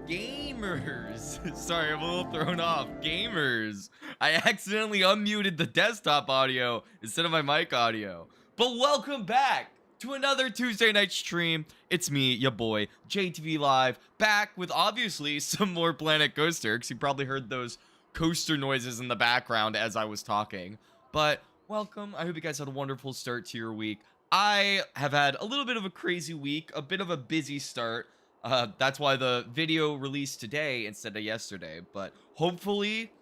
Gamers! Sorry, I'm a little thrown off. Gamers! I accidentally unmuted the desktop audio instead of my mic audio. But welcome back to another Tuesday night stream. It's me, your boy, JTV Live, back with obviously some more Planet Coaster, because you probably heard those coaster noises in the background as I was talking. But welcome. I hope you guys had a wonderful start to your week. I have had a little bit of a crazy week, a bit of a busy start. That's why the video released today instead of yesterday. But hopefully,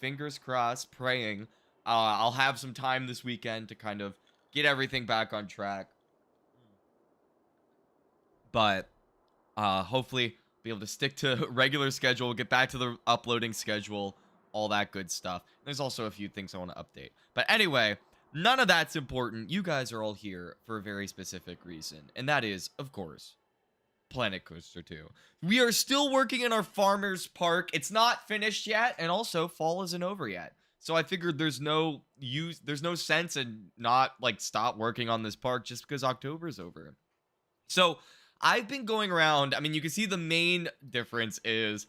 fingers crossed, praying, I'll have some time this weekend to kind of get everything back on track. But hopefully, be able to stick to regular schedule, get back to the uploading schedule, all that good stuff. There's also a few things I want to update. But anyway, none of that's important. You guys are all here for a very specific reason, and that is, of course, Planet Coaster 2. We are still working in our Farmers Park. It's not finished yet, and also fall isn't over yet. So I figured there's no sense in not like stop working on this park just because October's over. So I've been going around. I mean, you can see the main difference is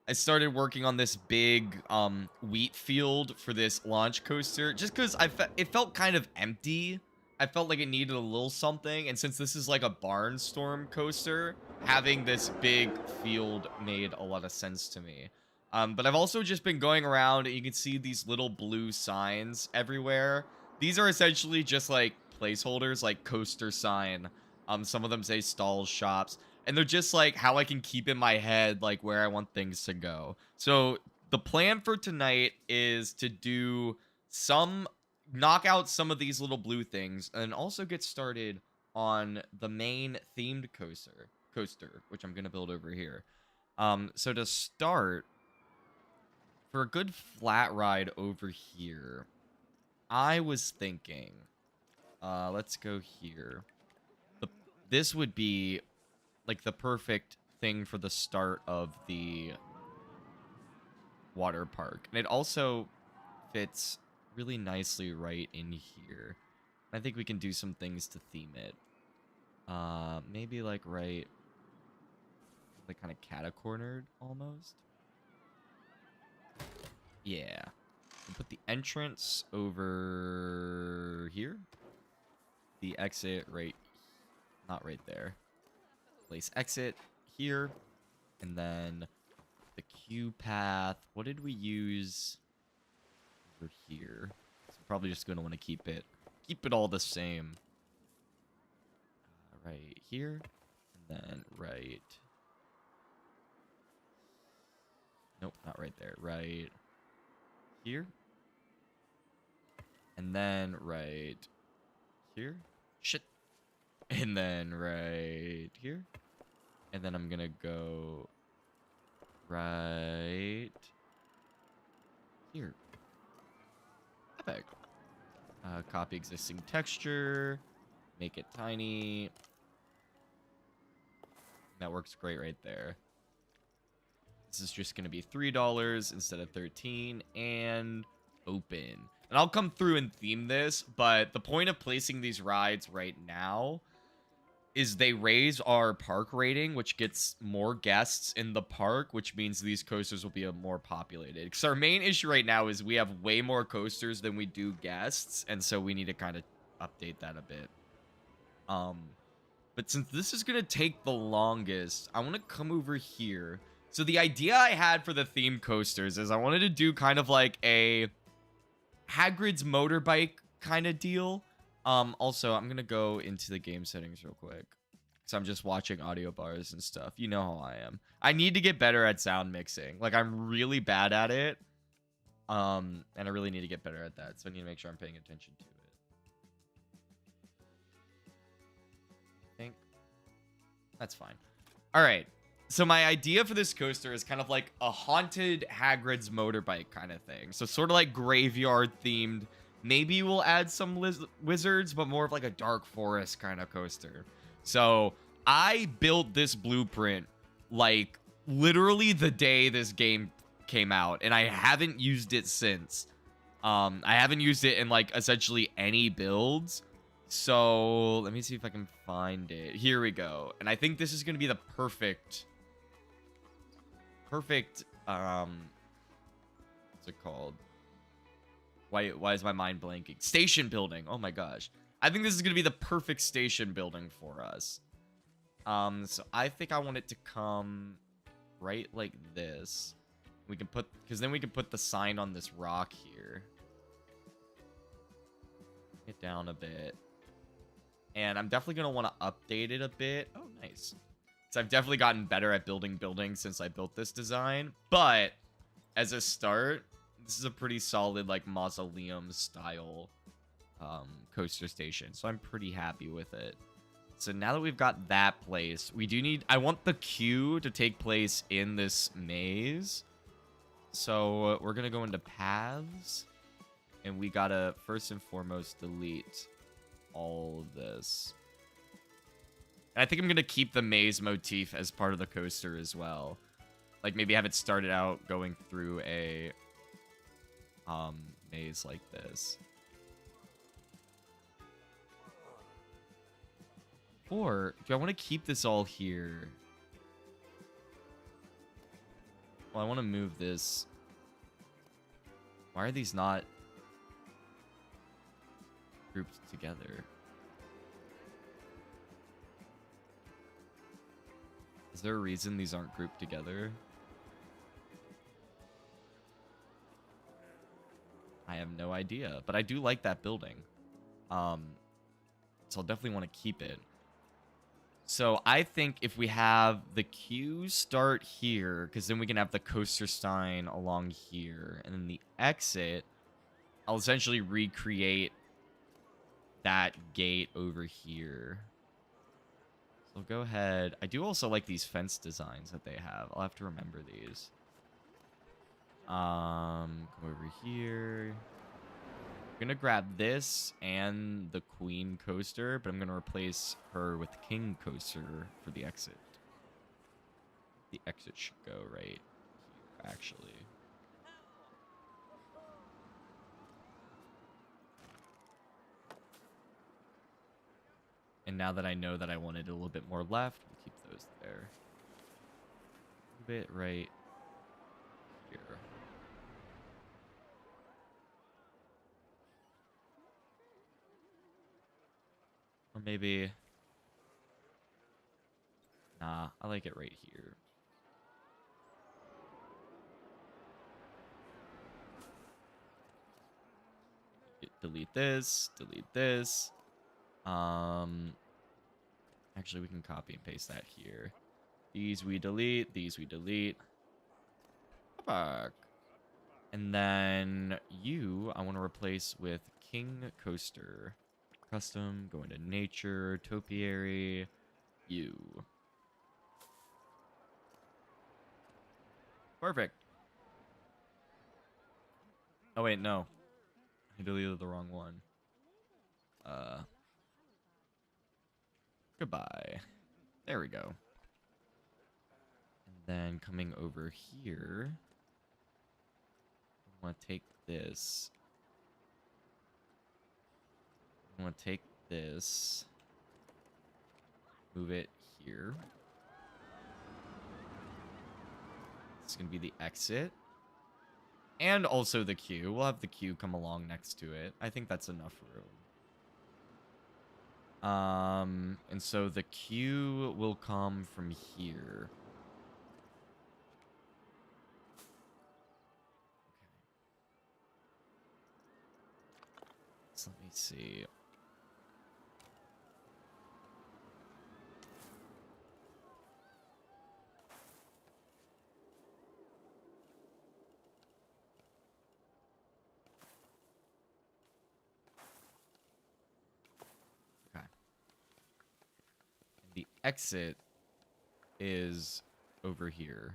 I started working on this big wheat field for this launch coaster just because it felt kind of empty. I felt like it needed a little something, and since this is like a barnstorm coaster, having this big field made a lot of sense to me. But I've also just been going around, and you can see these little blue signs everywhere. These are essentially just like placeholders, like coaster sign. Some of them say stalls, shops, and they're just like how I can keep in my head like where I want things to go. So the plan for tonight is to do knock out some of these little blue things, and also get started on the main themed coaster, which I'm gonna build over here. So to start, for a good flat ride over here, I was thinking, let's go here. This would be like the perfect thing for the start of the water park, and it also fits really nicely right in here. I think we can do some things to theme it. Maybe like right, like kind of cata-cornered almost. Yeah. We'll put the entrance over here. The exit not right there. Place exit here, and then the queue path. What did we use over here? So probably just gonna want to keep it all the same. Right here, and then right. Nope, not right there. Right here, and then right here. Shit. And then right here, and then I'm gonna go right here. Epic. Copy existing texture, make it tiny. That works great right there. This is just gonna be $3 instead of 13, and open. And I'll come through and theme this, but the point of placing these rides right now is they raise our park rating, which gets more guests in the park, which means these coasters will be more populated. Because our main issue right now is we have way more coasters than we do guests, and so we need to kind of update that a bit. But since this is going to take the longest, I want to come over here. So the idea I had for the theme coasters is I wanted to do kind of like a Hagrid's motorbike kind of deal. Also, I'm gonna go into the game settings real quick, because I'm just watching audio bars and stuff. You know how I am. I need to get better at sound mixing. Like, I'm really bad at it. And I really need to get better at that, so I need to make sure I'm paying attention to it. I think that's fine. All right. So my idea for this coaster is kind of like a haunted Hagrid's motorbike kind of thing. So sort of like graveyard themed. Maybe we'll add some wizards, but more of like a dark forest kind of coaster. So I built this blueprint like literally the day this game came out, and I haven't used it since. I haven't used it in like essentially any builds. So let me see if I can find it. Here we go. And I think this is going to be the perfect perfect, what's it called? Why is my mind blanking? Station building. Oh my gosh. I think this is going to be the perfect station building for us. So I think I want it to come right like this. We can put, because then we can put the sign on this rock here. Get down a bit. And I'm definitely going to want to update it a bit. Oh, nice. So I've definitely gotten better at building buildings since I built this design. But as a start, this is a pretty solid, like, mausoleum style coaster station. So I'm pretty happy with it. So now that we've got that place, we do need... I want the queue to take place in this maze. So we're going to go into paths. And we got to, first and foremost, delete all of this. And I think I'm going to keep the maze motif as part of the coaster as well. Like, maybe have it started out going through a maze like this. Or do I want to keep this all here? Well, I want to move this. Why are these not grouped together? Is there a reason these aren't grouped together? I have no idea, but I do like that building. So I'll definitely want to keep it. So I think if we have the queue start here, because then we can have the coaster sign along here, and then the exit, I'll essentially recreate that gate over here. So go ahead. I do also like these fence designs that they have. I'll have to remember these. Come over here. I'm gonna grab this and the Queen coaster, but I'm gonna replace her with the King coaster for the exit. The exit should go right here, actually. And now that I know that I wanted a little bit more left, we'll keep those there. A bit right here. Or maybe... Nah, I like it right here. Delete this, delete this. Actually, we can copy and paste that here. These we delete, these we delete. Back. And then you, I want to replace with King Coaster. Custom, go into nature, topiary, you. Perfect. Oh, wait, no. I deleted the wrong one. Goodbye. There we go. And then coming over here, I want to take this. I want to take this, move it here. It's going to be the exit. And also the queue. We'll have the queue come along next to it. I think that's enough room. And so the queue will come from here. Okay. So let me see. The exit is over here.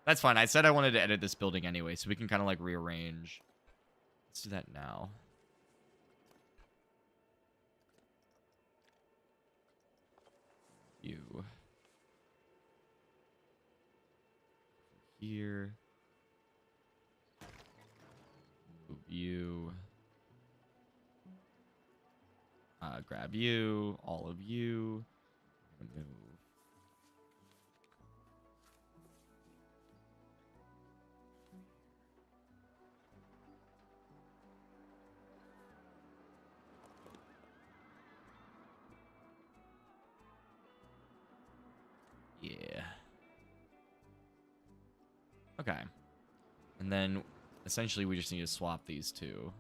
That's fine. I said I wanted to edit this building anyway, so we can kind of like rearrange. Let's do that now. You. Here. Move you. Grab you, all of you. Move Okay. And then, essentially, we just need to swap these two.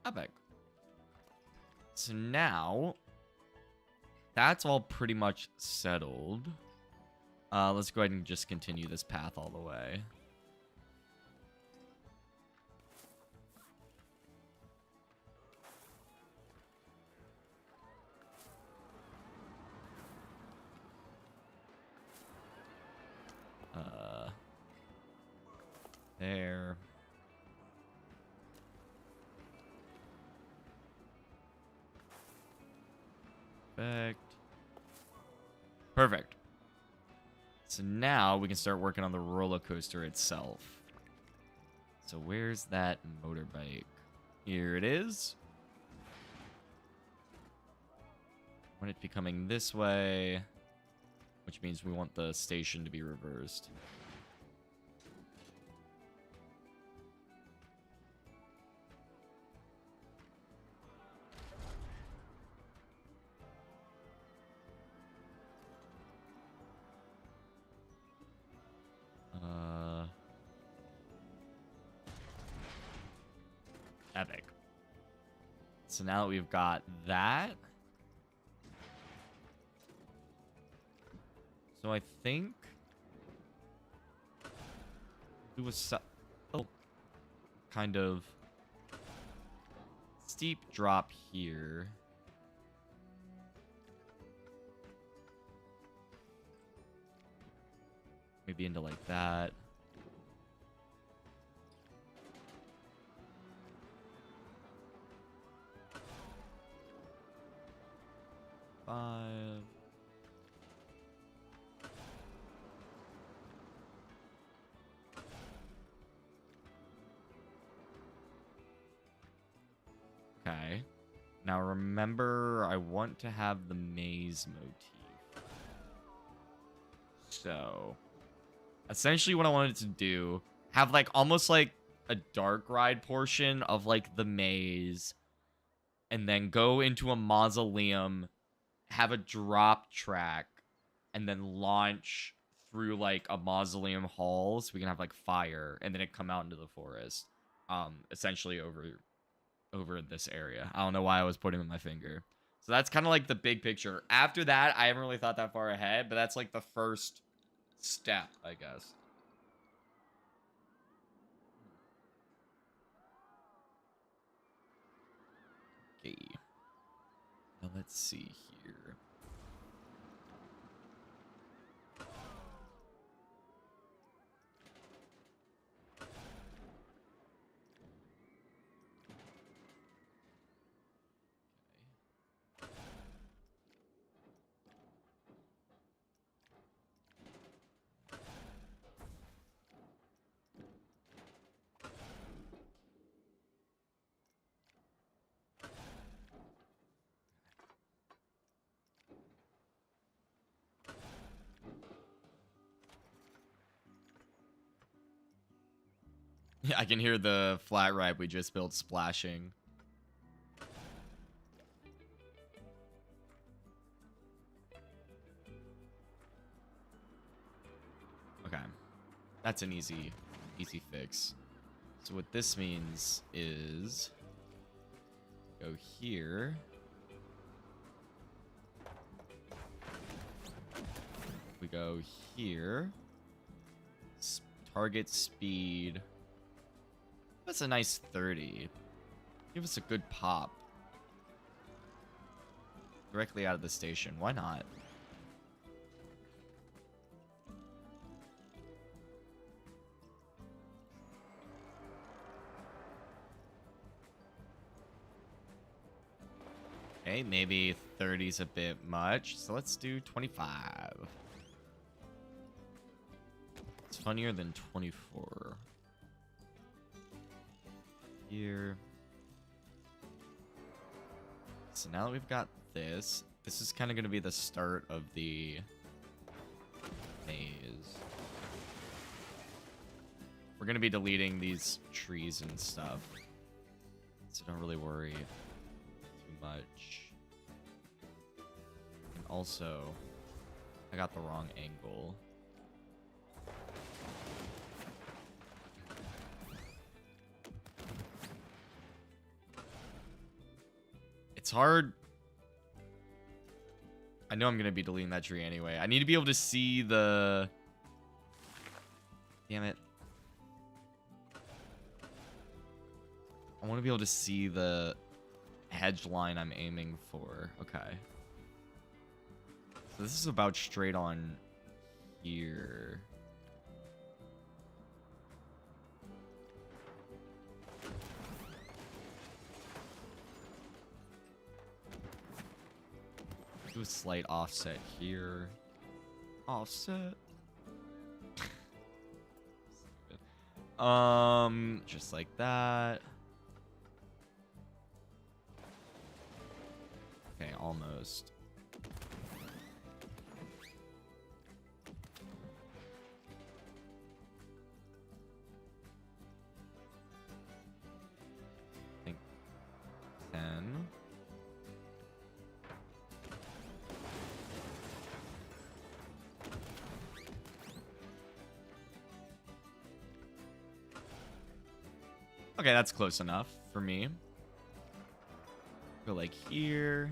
Epic. So now, that's all pretty much settled. Let's go ahead and just continue this path all the way. There. Perfect. Perfect. So now we can start working on the roller coaster itself. So where's that motorbike? Here it is. I want it to be coming this way, which means we want the station to be reversed. Epic. So now that we've got that, so I think do a kind of steep drop here. Maybe into like that. Five. Okay. Now remember, I want to have the maze motif. So, essentially what I wanted to do, have like almost like a dark ride portion of like the maze, and then go into a mausoleum, have a drop track, and then launch through like a mausoleum hall so we can have like fire, and then it come out into the forest. Essentially over this area. I don't know why I was pointing with my finger. So that's kind of like the big picture. After that, I haven't really thought that far ahead, but that's like the first step, I guess. Okay. Now let's see here. Yeah, I can hear the flat ride we just built splashing. Okay. That's an easy fix. So what this means is go here. We go here. Target speed. That's a nice 30. Give us a good pop. Directly out of the station. Why not? Okay, maybe 30's a bit much. So let's do 25. It's funnier than 24. Here. So now that we've got this is kind of going to be the start of the maze. We're going to be deleting these trees and stuff. So don't really worry too much. And also, I got the wrong angle. It's hard. I know I'm going to be deleting that tree anyway. I need to be able to see the... Damn it. I want to be able to see the hedge line I'm aiming for. Okay. So this is about straight on here. Do a slight offset here. Offset. Just like that. Okay, almost. I think 10. Okay, that's close enough for me. Go like here.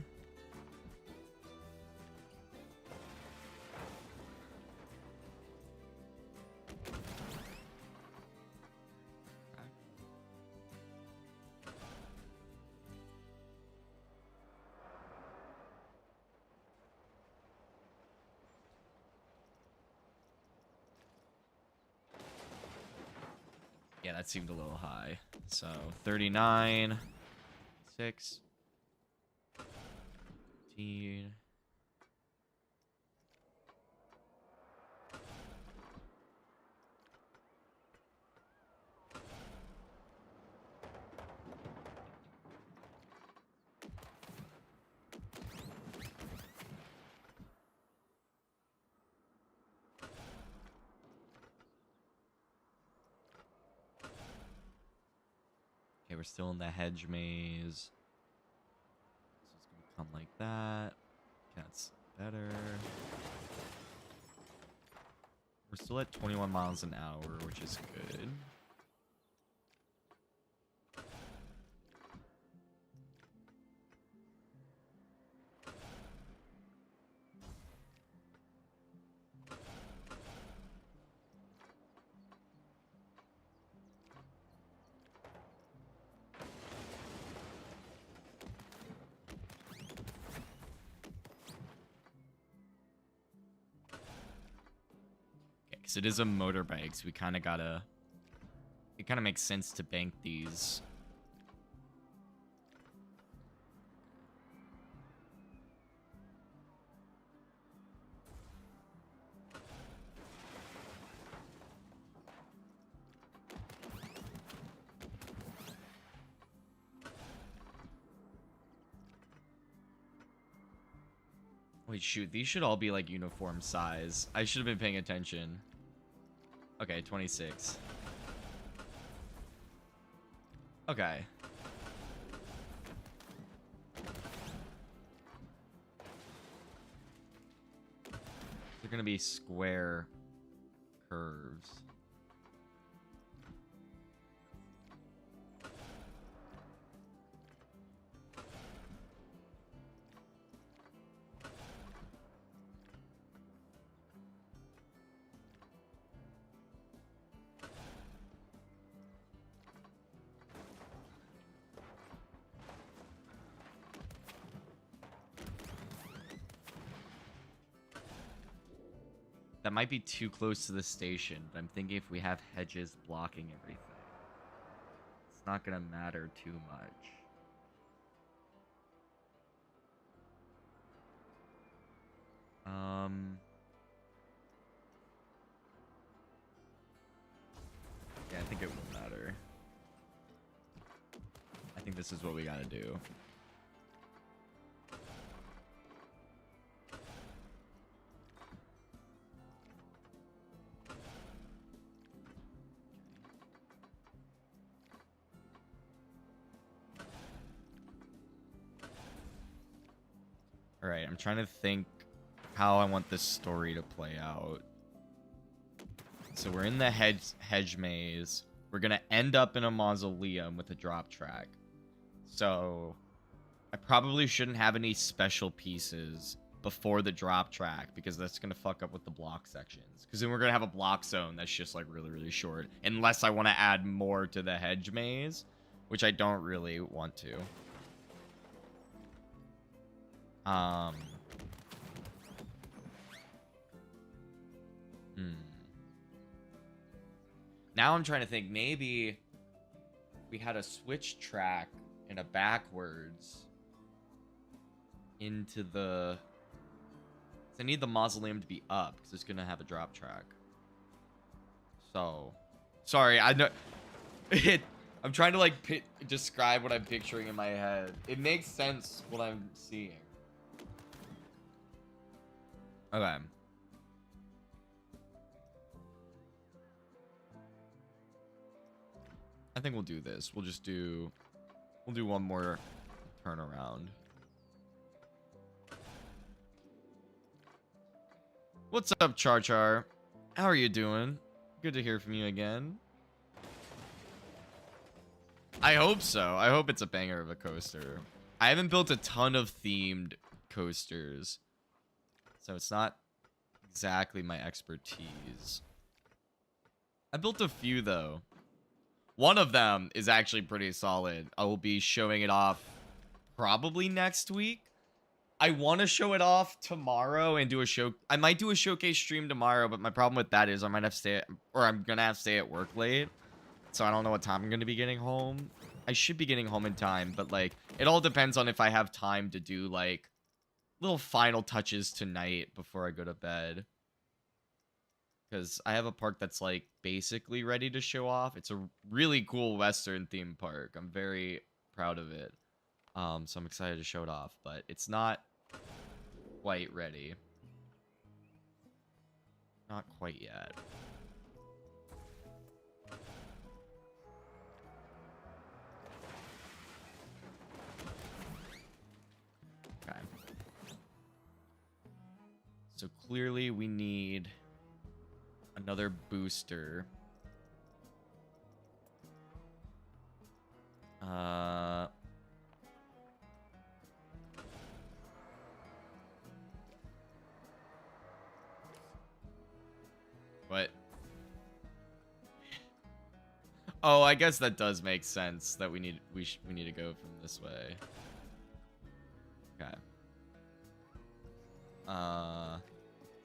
Yeah, that seemed a little high. So 39, 6, 15. Okay, we're still in the hedge maze. So it's gonna come like that. That's better. We're still at 21 miles an hour, which is good. Because it is a motorbike, so we kind of gotta... It kind of makes sense to bank these. Wait, shoot. These should all be, like, uniform size. I should have been paying attention. Okay, 26. Okay. They're gonna be square curves. That might be too close to the station, but I'm thinking if we have hedges blocking everything, it's not gonna matter too much. Yeah, I think it will matter. I think this is what we gotta do. All right, I'm trying to think how I want this story to play out. So we're in the hedge maze. We're going to end up in a mausoleum with a drop track. So I probably shouldn't have any special pieces before the drop track because that's going to fuck up with the block sections. Because then we're going to have a block zone that's just like really, really short. Unless I want to add more to the hedge maze, which I don't really want to. Now I'm trying to think, maybe we had a switch track and a backwards into the... I need the mausoleum to be up because it's going to have a drop track. So, sorry, I know... I'm trying to, like, describe what I'm picturing in my head. It makes sense what I'm seeing. Okay. I think we'll do this. We'll do one more turnaround. What's up, Char Char? How are you doing? Good to hear from you again. I hope so. I hope it's a banger of a coaster. I haven't built a ton of themed coasters, so it's not exactly my expertise. I built a few, though. One of them is actually pretty solid. I will be showing it off probably next week. I want to show it off tomorrow and do a show. I might do a showcase stream tomorrow, but my problem with that is I might have to stay at, or I'm going to have to stay at work late. So I don't know what time I'm going to be getting home. I should be getting home in time, but like it all depends on if I have time to do like little final touches tonight before I go to bed. Because I have a park that's like basically ready to show off. It's a really cool Western theme park. I'm very proud of it. So I'm excited to show it off, but it's not quite ready. Not quite yet. Okay. So clearly we need another booster. What? Oh, I guess that does make sense that we need to go from this way. Okay.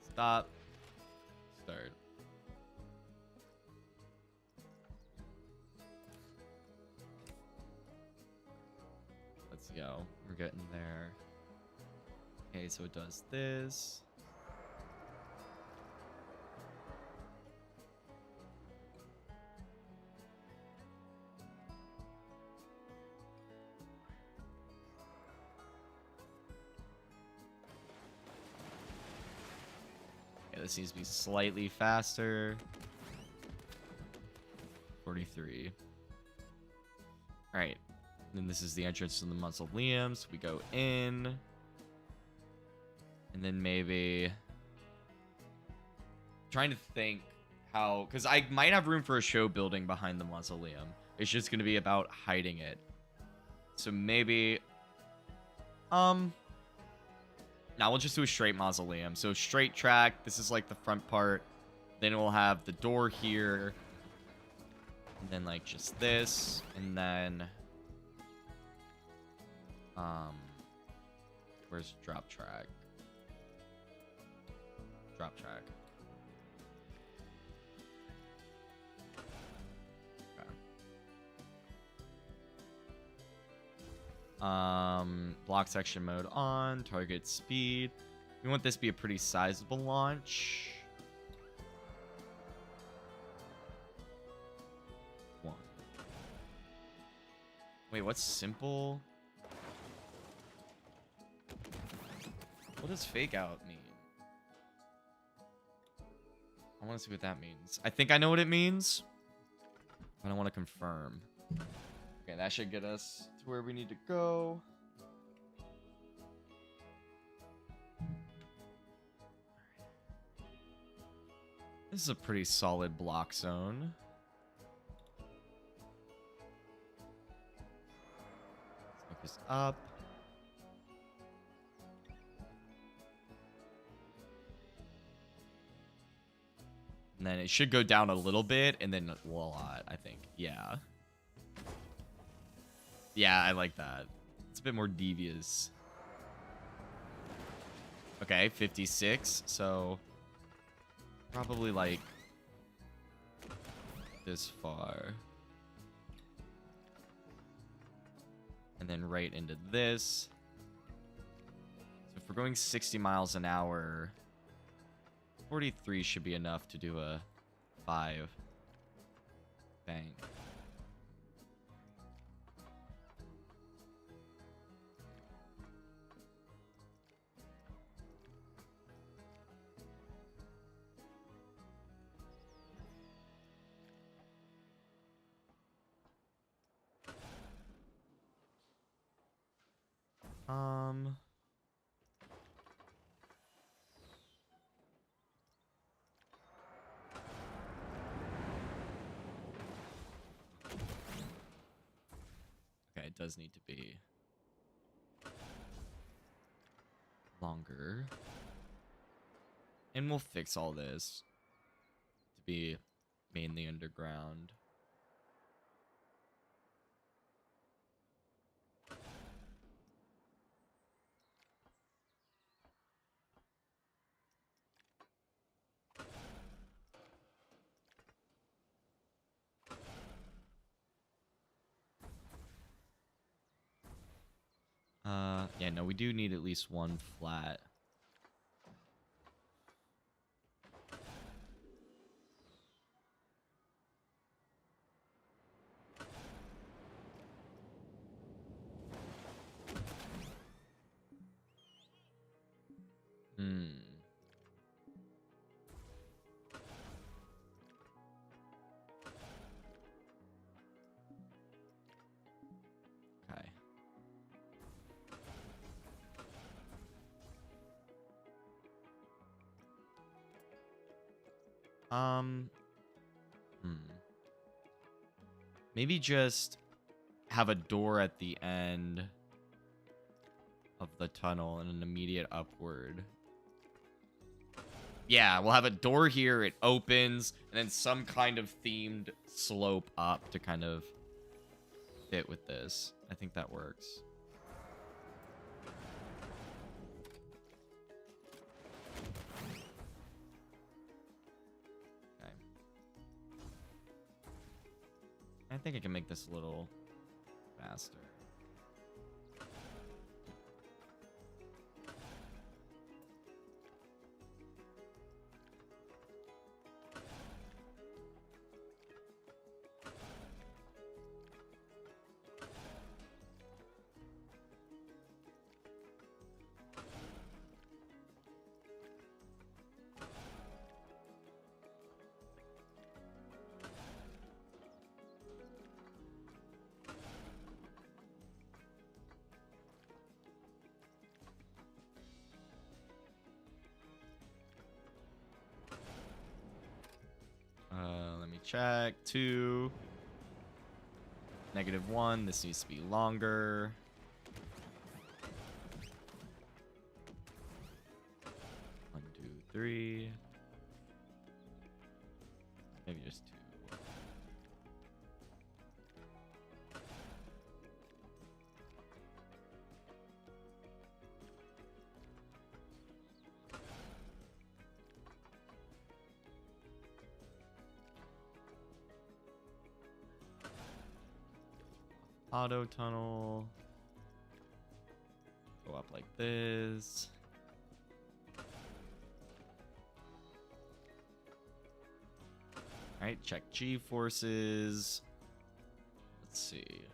Stop. Start. Let's go. We're getting there. Okay, so it does this. Okay, this needs to be slightly faster. 43. All right. Then this is the entrance to the mausoleums. We go in. And then maybe... trying to think how... because I might have room for a show building behind the mausoleum. It's just going to be about hiding it. So maybe... now we'll just do a straight mausoleum. So straight track. This is like the front part. Then we'll have the door here. And then like just this. And then... where's drop track? Drop track. Okay. Block section mode on. Target speed. We want this to be a pretty sizable launch. One. Wait, what's simple? What does fake out mean? I want to see what that means. I think I know what it means, but I want to confirm. Okay, that should get us to where we need to go. This is a pretty solid block zone. Focus up. And then it should go down a little bit, and then a lot, I think. Yeah. Yeah, I like that. It's a bit more devious. Okay, 56. So, probably like this far. And then right into this. So if we're going 60 miles an hour, 43 should be enough to do a 5 bank. Okay, it does need to be longer. And we'll fix all this to be mainly underground. Yeah, no, we do need at least one flat. Okay. Maybe just have a door at the end of the tunnel and an immediate upward. Yeah, we'll have a door here, it opens, and then some kind of themed slope up to kind of fit with this. I think that works. Okay. I think I can make this a little faster. Let me check. 2. -1. This needs to be longer. 1, 2, 3. Maybe just 2. Auto tunnel. Go up like this. Alright, check G forces. Let's see.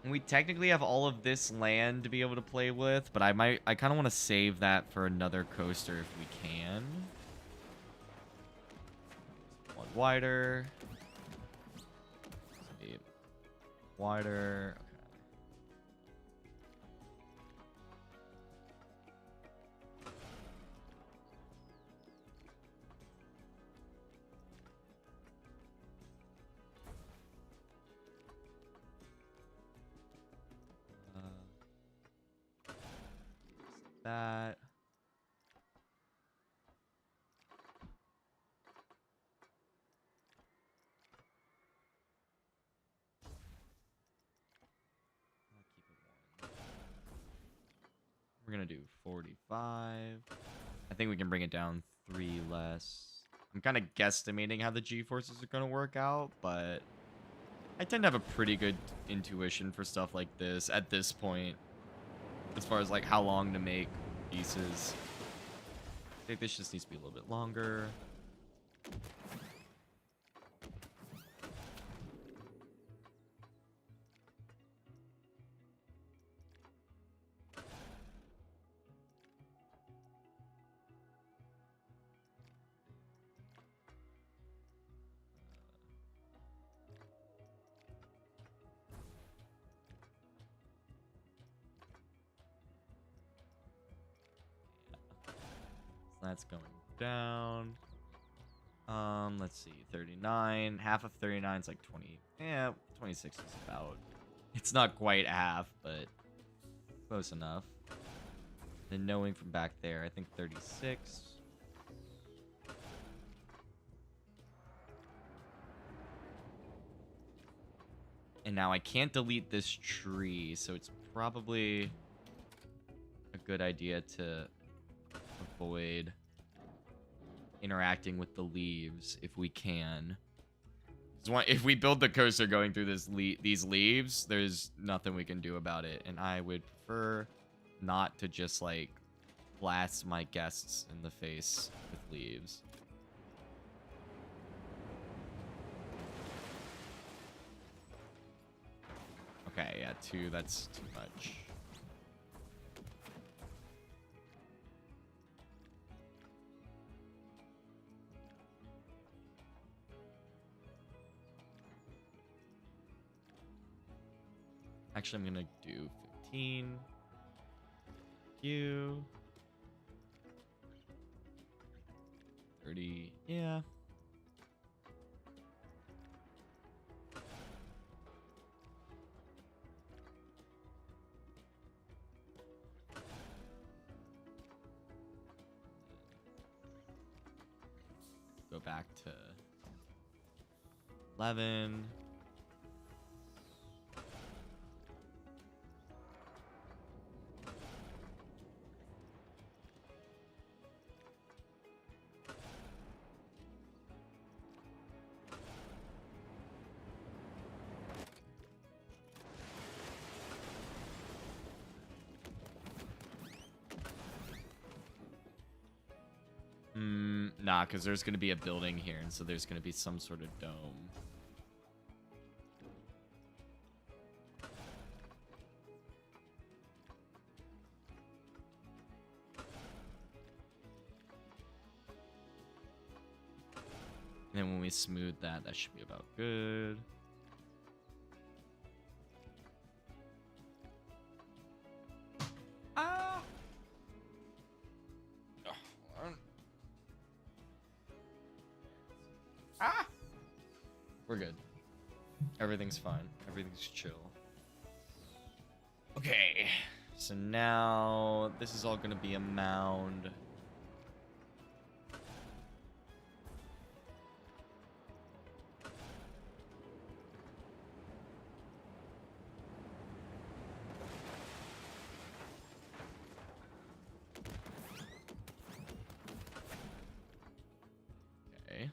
And we technically have all of this land to be able to play with, but I kind of want to save that for another coaster if we can. One wider. Wider. gonna do 45. I think we can bring it down 3 less. I'm kind of guesstimating how the G-forces are gonna work out, but I tend to have a pretty good intuition for stuff like this at this point, as far as like how long to make pieces. I think this just needs to be a little bit longer. So that's going down. Let's see, 39. Half of 39 is like 20. Yeah, 26 is about. It's not quite half, but close enough. And knowing from back there, I think 36. And now I can't delete this tree, so it's probably a good idea to avoid interacting with the leaves if we can. If we build the coaster going through these leaves, there's nothing we can do about it. And I would prefer not to just, like, blast my guests in the face with leaves. Okay, yeah, 2, that's too much. Actually, I'm gonna do 15. You. 30. Yeah. Go back to 11. Nah, because there's going to be a building here, and so there's going to be some sort of dome. And then when we smooth that, that should be about good. Ah! Oh, hold on. Ah! We're good. Everything's fine. Everything's chill. Okay. So now this is all going to be a mound. Okay.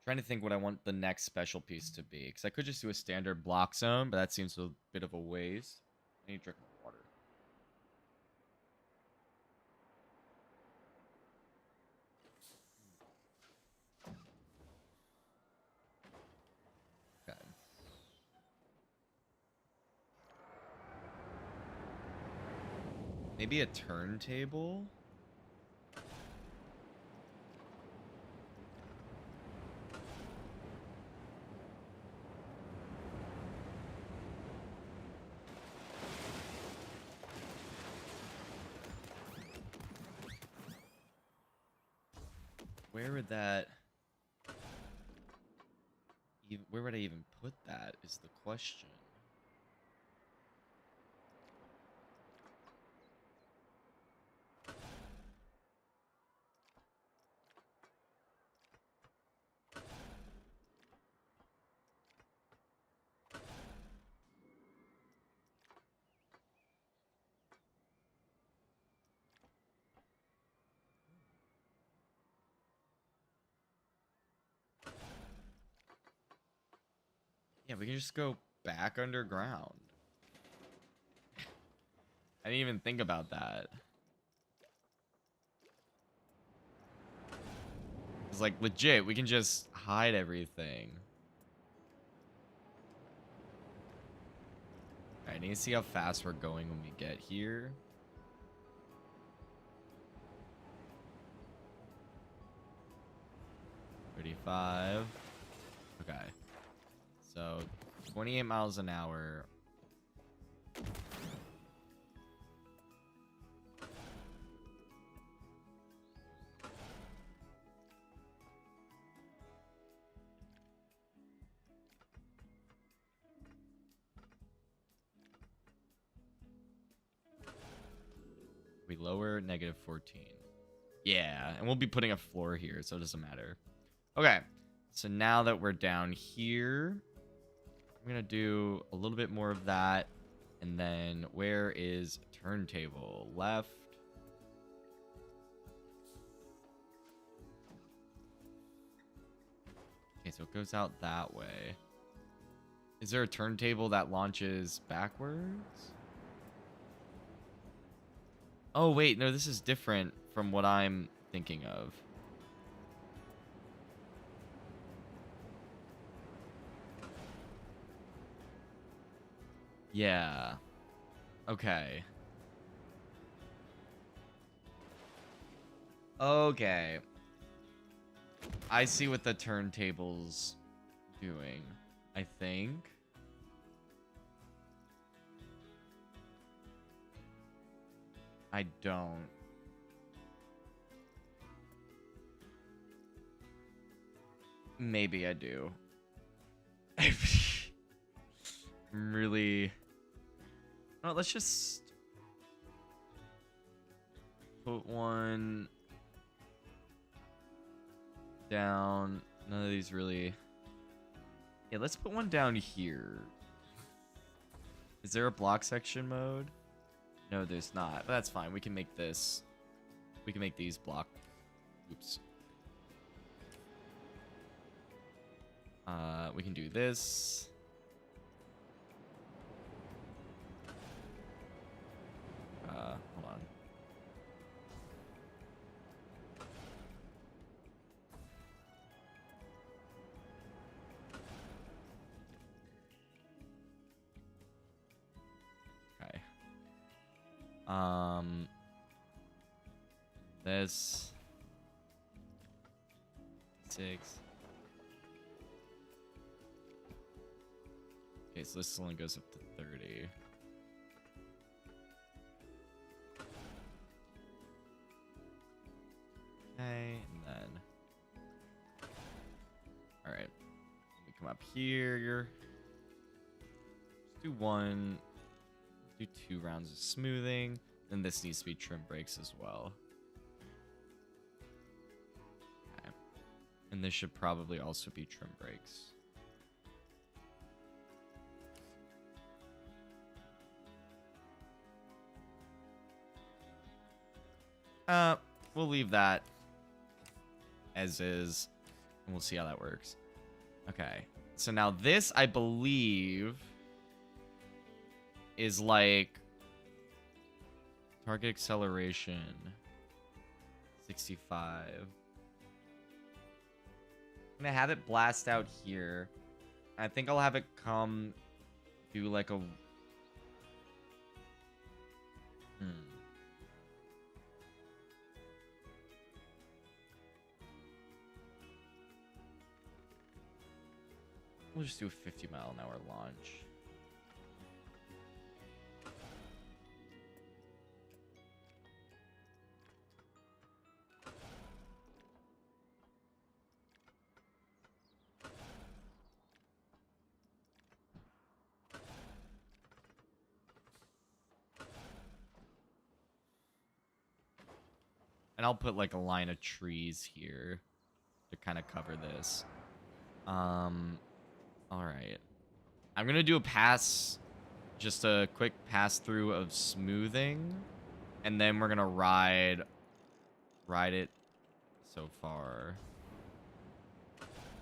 Trying to think what I want the next special piece to be, because I could just do a standard block zone, but that seems a bit of a waste. I need to drink more water. Okay. Maybe a turntable? Where would that... Where would I even put that is the question. Yeah, we can just go back underground. I didn't even think about that. It's like legit, we can just hide everything. Alright, I need to see how fast we're going when we get here. $35. Okay. So 28 miles an hour. We lower -14. Yeah, and we'll be putting a floor here, so it doesn't matter. Okay, so now that we're down here, I'm gonna do a little bit more of that. And then where is turntable? Left. Okay, so it goes out that way. Is there a turntable that launches backwards? Oh, wait, no, this is different from what I'm thinking of. Yeah. Okay. Okay. I see what the turntable's doing, I think. I don't. Maybe I do. I'm really... No, let's just put one down. None of these really... Yeah, let's put one down here. Is there a block section mode? No, there's not. But that's fine. We can make this... We can make these block... Oops. We can do this. Hold on. Okay. This 6. Okay, so this only goes up to 30. Okay, and then... Alright. We come up here. Just do one. Do 2 rounds of smoothing. Then this needs to be trim brakes as well. Okay. And this should probably also be trim brakes. We'll leave that as is, and we'll see how that works. Okay, so now this, I believe, is like target acceleration 65. I'm gonna have it blast out here. I think I'll have it come do like a... We'll just do a 50-mile-an-hour launch. And I'll put like a line of trees here to kind of cover this. All right. I'm going to do a pass, just a quick pass through of smoothing, and then we're going to ride it so far.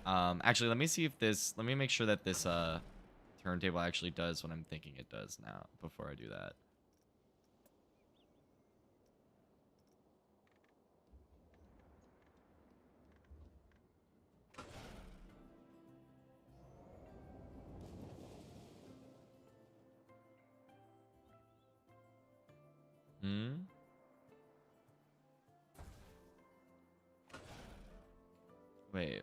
Actually, let me see if this, let me make sure that this turntable actually does what I'm thinking it does now before I do that. Hmm? Wait.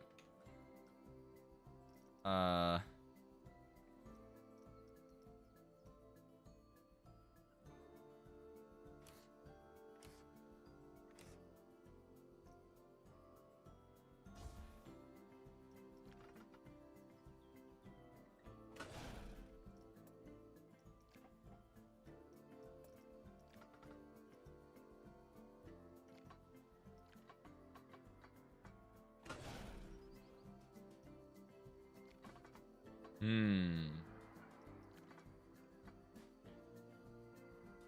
Uh...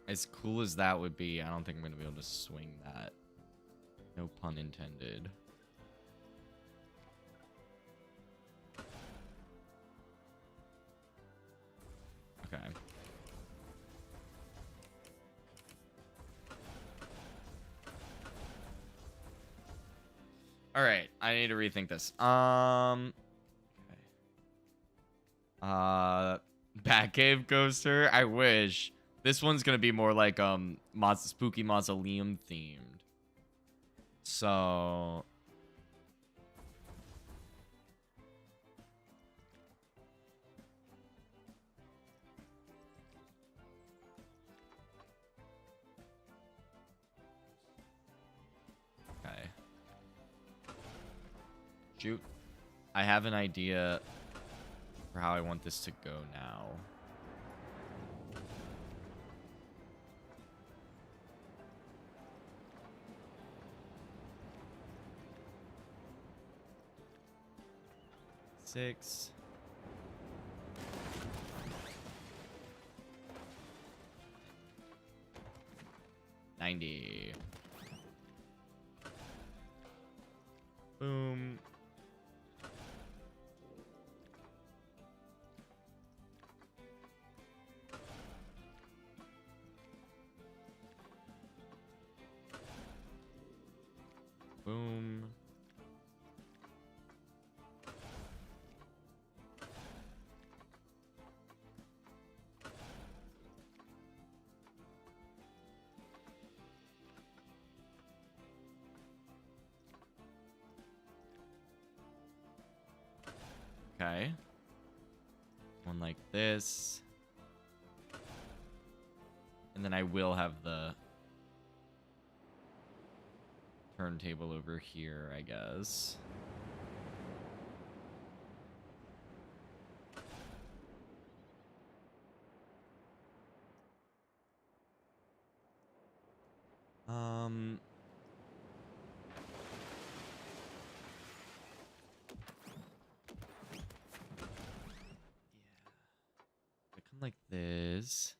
As cool as that would be, I don't think I'm going to be able to swing that. No pun intended. Okay. All right, I need to rethink this. Okay. Batcave coaster. I wish. This one's gonna be more like spooky mausoleum themed. So okay. Shoot. I have an idea for how I want this to go now. Six. $90. Boom. Boom. Okay. One like this. And then I will have the turntable over here, I guess. I come like this.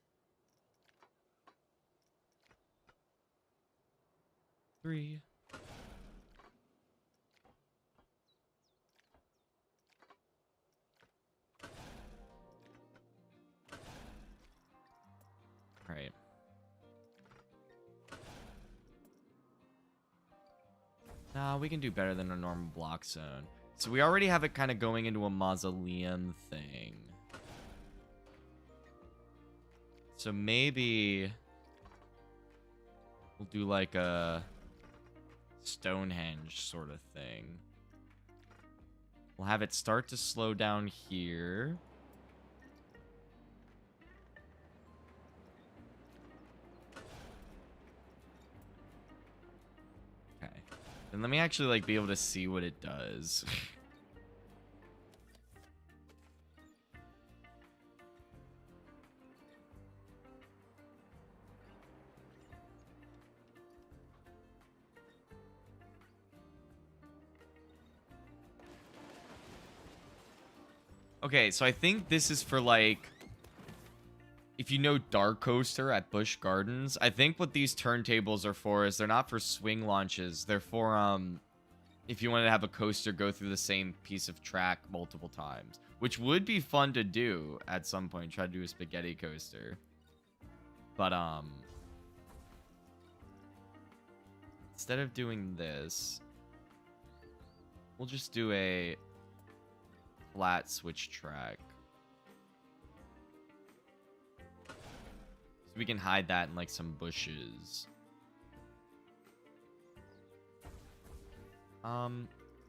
3. All right. Nah, we can do better than a normal block zone. So we already have it kind of going into a mausoleum thing. So maybe we'll do like a Stonehenge sort of thing. We'll have it start to slow down here. Okay. Then let me actually like be able to see what it does. Okay, so I think this is for like, if you know Dark Coaster at Busch Gardens, I think what these turntables are for is they're not for swing launches. They're for if you want to have a coaster go through the same piece of track multiple times. which would be fun to do at some point. Try to do a spaghetti coaster. But, instead of doing this, we'll just do a flat switch track. So we can hide that in, like, some bushes.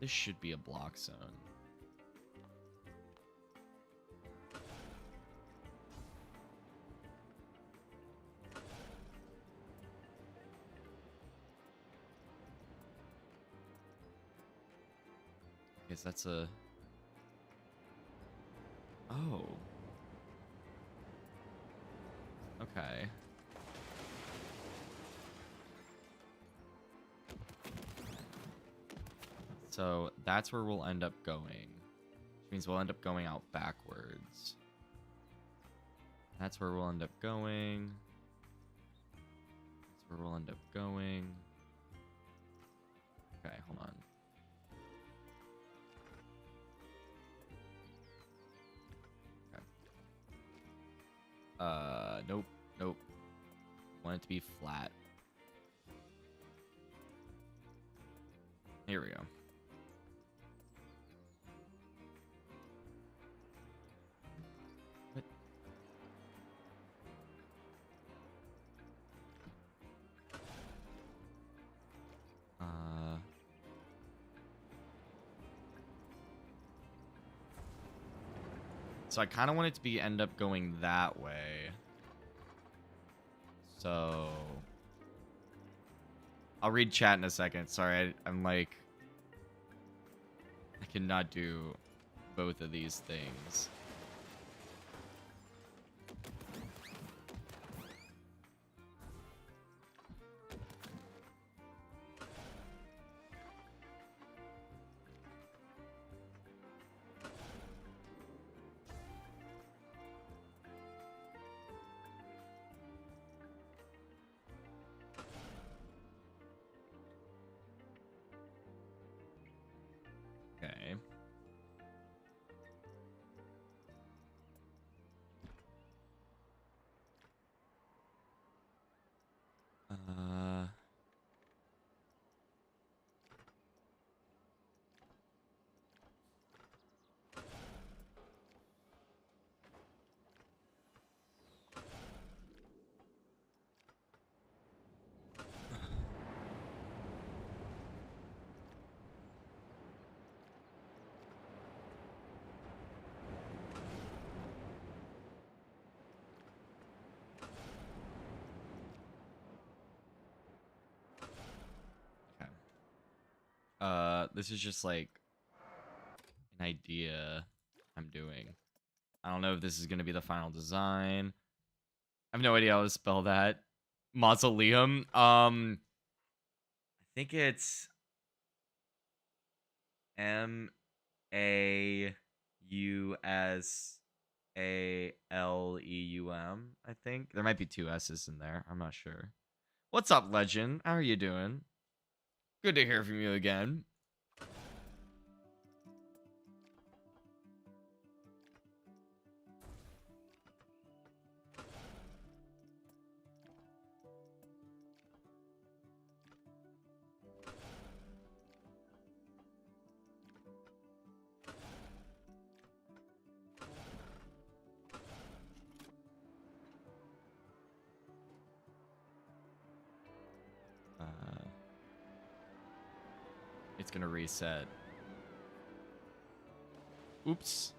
This should be a block zone. Guess that's a... Oh. Okay. So that's where we'll end up going. Which means we'll end up going out backwards. That's where we'll end up going. That's where we'll end up going. Okay, hold on. Okay. Nope. Nope. Want it to be flat. Here we go. What? So I kind of want it to be end up going that way. So I'll read chat in a second. Sorry, I'm like, I cannot do both of these things. Okay. This is just like an idea I'm doing. I don't know if this is gonna be the final design. I have no idea how to spell that. Mausoleum. I think it's Mausaleuum. I think there might be two S's in there. I'm not sure. What's up, Legend? How are you doing? Good to hear from you again. It's gonna reset. Oops.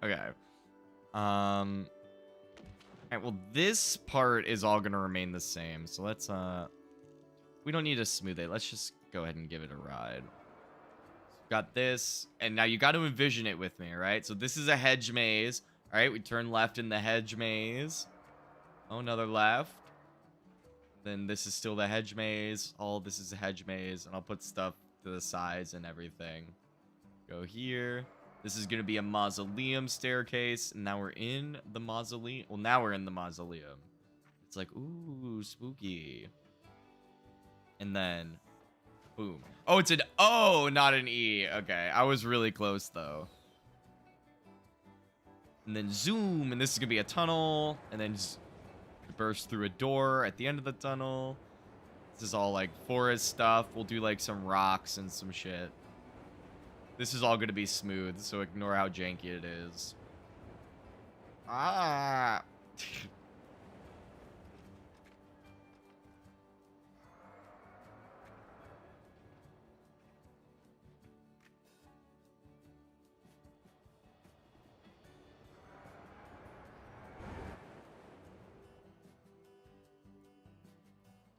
Okay. Alright, well, this part is all gonna remain the same. So let's, we don't need to smooth it. Let's just go ahead and give it a ride. Got this. And now you got to envision it with me, right? So this is a hedge maze. Alright, we turn left in the hedge maze. Oh, another left. Then this is still the hedge maze. All this is a hedge maze. And I'll put stuff to the sides and everything. Go here. This is going to be a mausoleum staircase. And now we're in the mausoleum. Well, now we're in the mausoleum. It's like, ooh, spooky. And then Boom. Oh, it's an O, not an E. Okay, I was really close though. And then zoom, and this is gonna be a tunnel, and then burst through a door at the end of the tunnel. This is all like forest stuff. We'll do like some rocks and some shit. This is all gonna be smooth, so ignore how janky it is. Ah.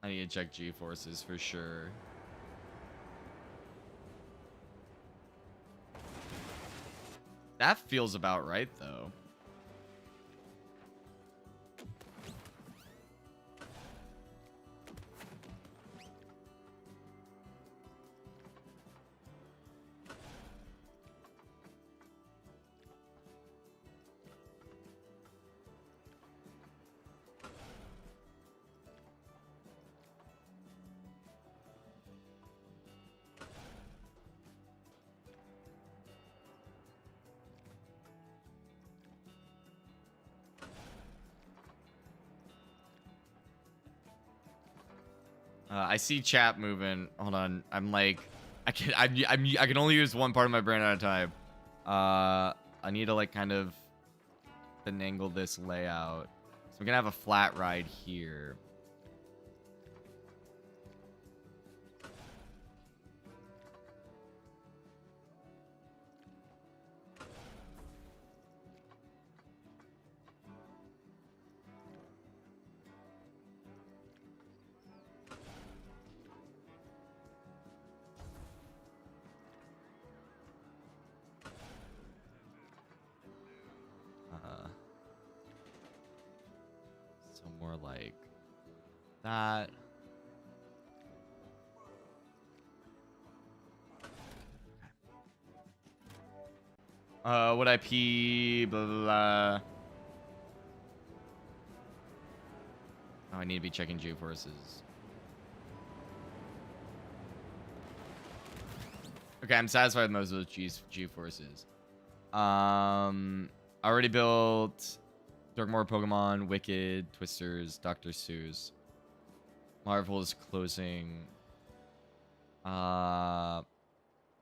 I need to check G-forces for sure. That feels about right, though. I see chat moving. Hold on. I'm like, I can only use one part of my brain at a time. I need to like kind of finagle this layout. So I'm gonna have a flat ride here. So more like that. What IP? Blah, blah, blah. Oh, I need to be checking G-forces. Okay, I'm satisfied with most of those G-forces. Already built Darkmoor Pokemon, Wicked, Twisters, Dr. Seuss. Marvel is closing.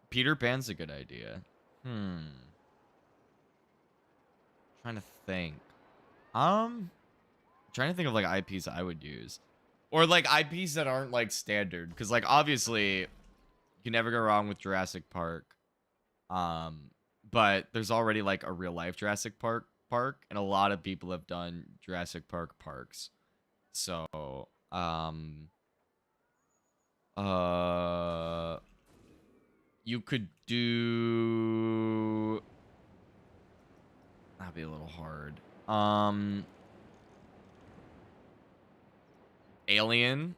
Peter Pan's a good idea. Trying to think. Trying to think of like IPs I would use. Or like IPs that aren't like standard. Because like obviously you can never go wrong with Jurassic Park. But there's already like a real life Jurassic Park, and a lot of people have done Jurassic Park parks. So, you could do, that'd be a little hard. Alien's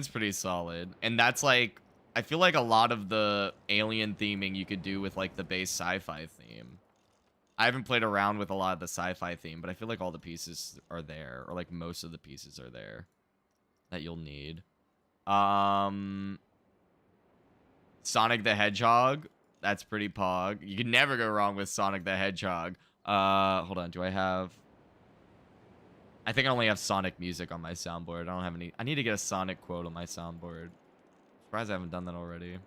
pretty solid, and that's like, I feel like a lot of the alien theming you could do with like the base sci-fi theme. I haven't played around with a lot of the sci-fi theme, but I feel like all the pieces are there, or like most of the pieces are there that you'll need. Sonic the Hedgehog, that's pretty pog. You can never go wrong with Sonic the Hedgehog. Hold on, do I have, I think I only have Sonic music on my soundboard. I don't have any, I need to get a Sonic quote on my soundboard. Surprised I haven't done that already.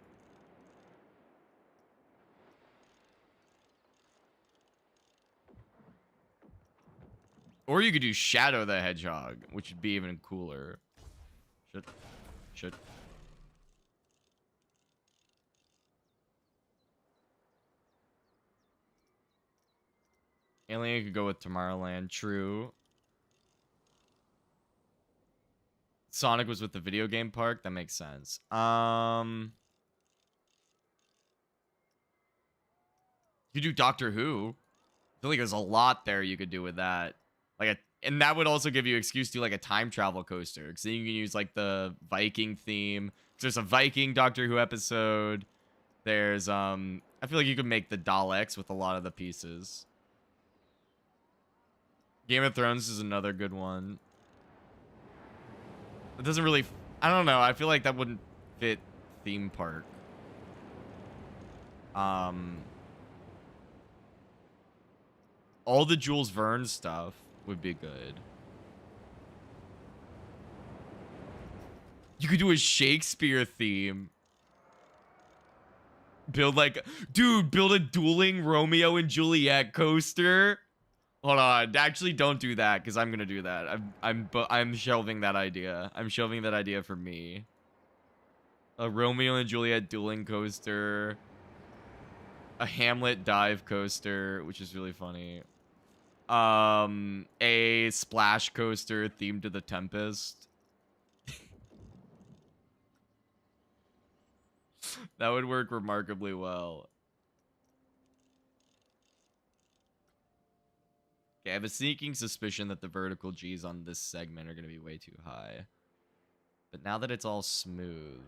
Or you could do Shadow the Hedgehog, which would be even cooler. Shit. Alien could go with Tomorrowland. True. Sonic was with the video game park. That makes sense. You could do Doctor Who. I feel like there's a lot there you could do with that. Like and that would also give you an excuse to do like a time travel coaster. Because then you can use like the Viking theme. There's a Viking Doctor Who episode. There's I feel like you could make the Daleks with a lot of the pieces. Game of Thrones is another good one. It doesn't really, I don't know. I feel like that wouldn't fit theme park. All the Jules Verne stuff would be good. You could do a Shakespeare theme. Build like, dude, build a dueling Romeo and Juliet coaster. Hold on, actually, don't do that because I'm gonna do that. I'm shelving that idea. I'm shelving that idea for me. A Romeo and Juliet dueling coaster. A Hamlet dive coaster, which is really funny. A splash coaster themed to the Tempest. That would work remarkably well. Okay, I have a sneaking suspicion that the vertical G's on this segment are going to be way too high. But now that it's all smooth.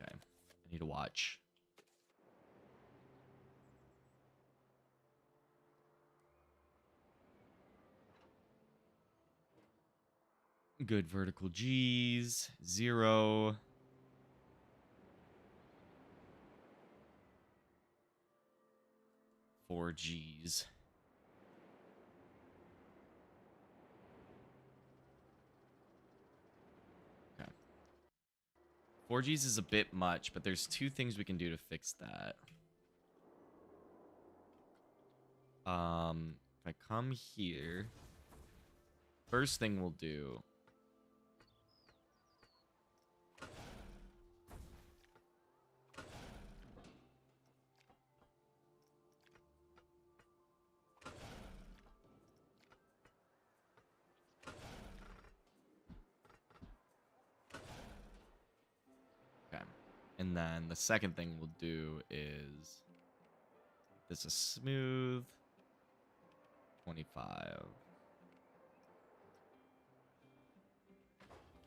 Okay, I need to watch. Good vertical G's. 0. Four G's. Okay. 4 G's is a bit much, but there's 2 things we can do to fix that. If I come here, first thing we'll do. And then the second thing we'll do is this is smooth 25. All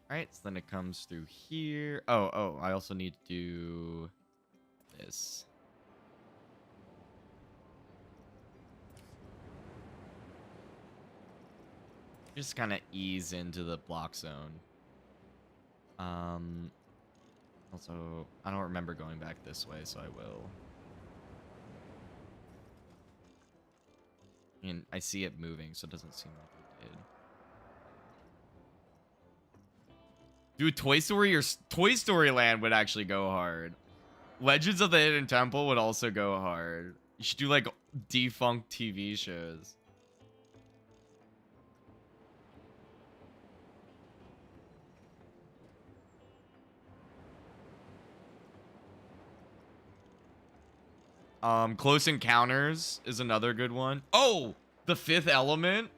right, so then it comes through here. Oh, I also need to do this. Just kind of ease into the block zone. Also, I don't remember going back this way, so I will. And I see it moving, so it doesn't seem like it did. Dude, Toy Story Land would actually go hard. Legends of the Hidden Temple would also go hard. You should do like defunct TV shows. Close Encounters is another good one. Oh, The Fifth Element.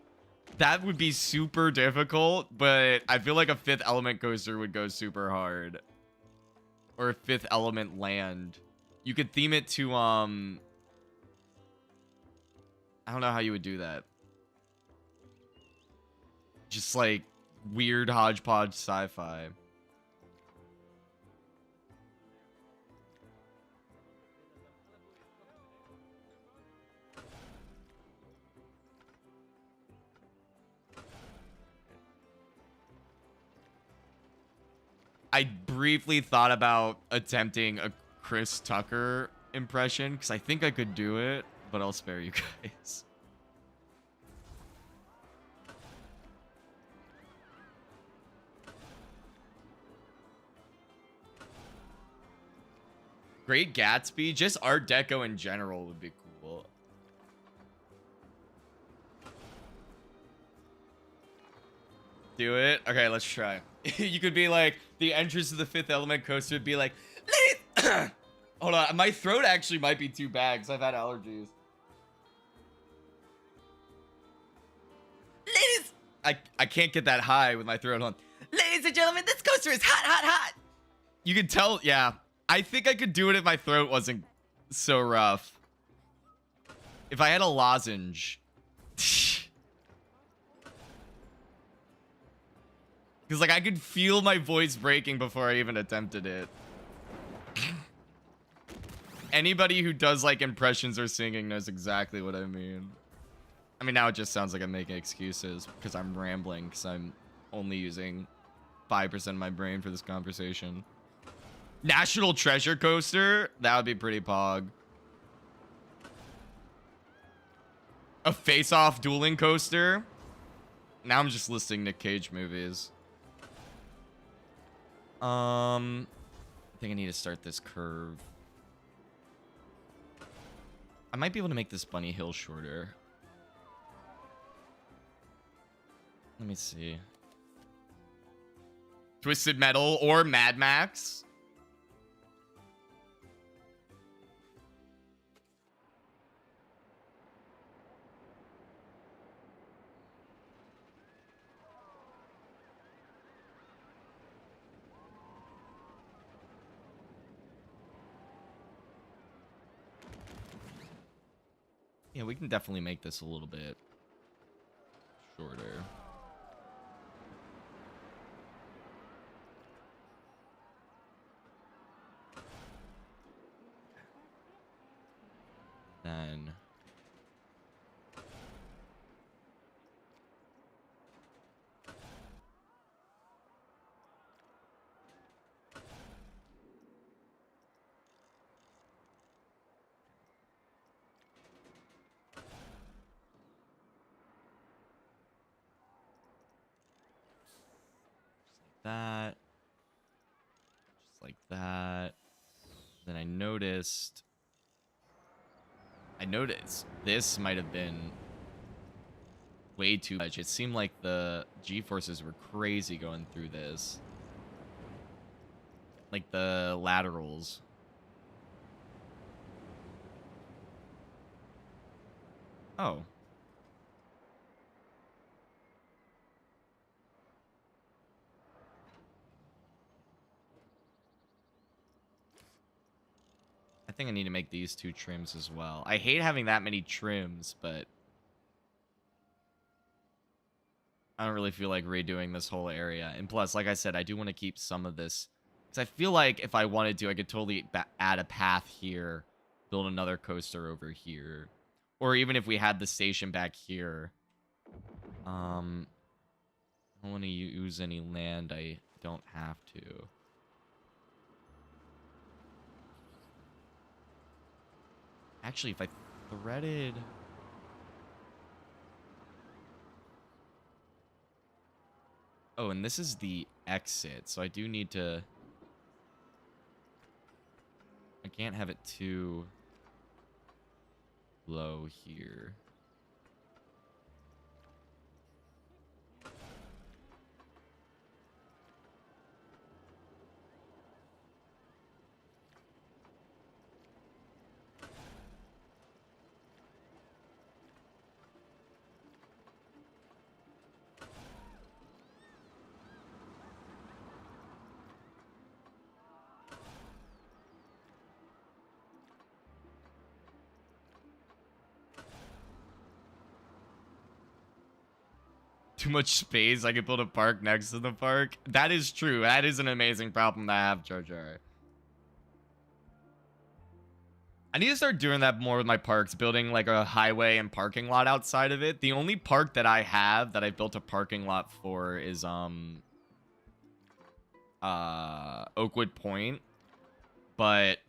That would be super difficult, but I feel like a Fifth Element coaster would go super hard. Or a Fifth Element land. You could theme it to, I don't know how you would do that. Just like weird hodgepodge sci-fi. I briefly thought about attempting a Chris Tucker impression because I think I could do it, but I'll spare you guys. Great Gatsby, just Art Deco in general would be cool. Do it? Okay, let's try. You could be like, the entrance to the Fifth Element coaster would be like, hold on, my throat actually might be too bad because I've had allergies. Ladies, I can't get that high with my throat on. Ladies and gentlemen, this coaster is hot, hot, hot. You can tell, yeah. I think I could do it if my throat wasn't so rough. If I had a lozenge. Because, like, I could feel my voice breaking before I even attempted it. Anybody who does, like, impressions or singing knows exactly what I mean. I mean, now it just sounds like I'm making excuses because I'm rambling because I'm only using 5% of my brain for this conversation. National Treasure Coaster? That would be pretty pog. A face-off dueling coaster? Now I'm just listing Nick Cage movies. I think I need to start this curve. I might be able to make this bunny hill shorter. Let me see. Twisted Metal or Mad Max? Yeah, we can definitely make this a little bit shorter. Then that, just like that. Then I noticed this might have been way too much. It seemed like the G-forces were crazy going through this. Like the laterals. Oh. I think I need to make these two trims as well. I hate having that many trims, but I don't really feel like redoing this whole area. And plus, like I said, I do want to keep some of this. Because I feel like if I wanted to, I could totally add a path here. Build another coaster over here. Or even if we had the station back here. I don't want to use any land I don't have to. Actually, if I threaded... Oh, and this is the exit, so I do need to... I can't have it too low here. Too much space. I could build a park next to the park. That is true. That is an amazing problem to have, Jar Jar. I need to start doing that more with my parks, building like a highway and parking lot outside of it. The only park that I have that I built a parking lot for is Oakwood Point. But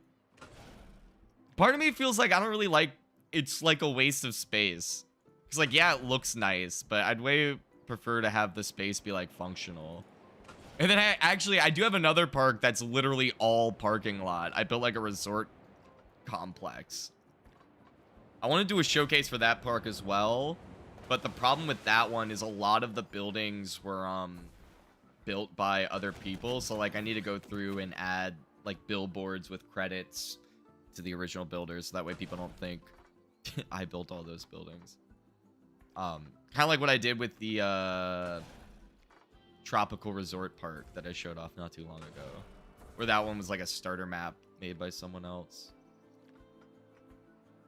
part of me feels like I don't really like, it's like a waste of space. Because like, yeah, it looks nice, but I'd way prefer to have the space be like functional. And then I do have another park that's literally all parking lot. I built like a resort complex. I want to do a showcase for that park as well, but the problem with that one is a lot of the buildings were built by other people, so like I need to go through and add like billboards with credits to the original builders so that way people don't think I built all those buildings. Kind of like what I did with the tropical resort park that I showed off not too long ago, where that one was like a starter map made by someone else.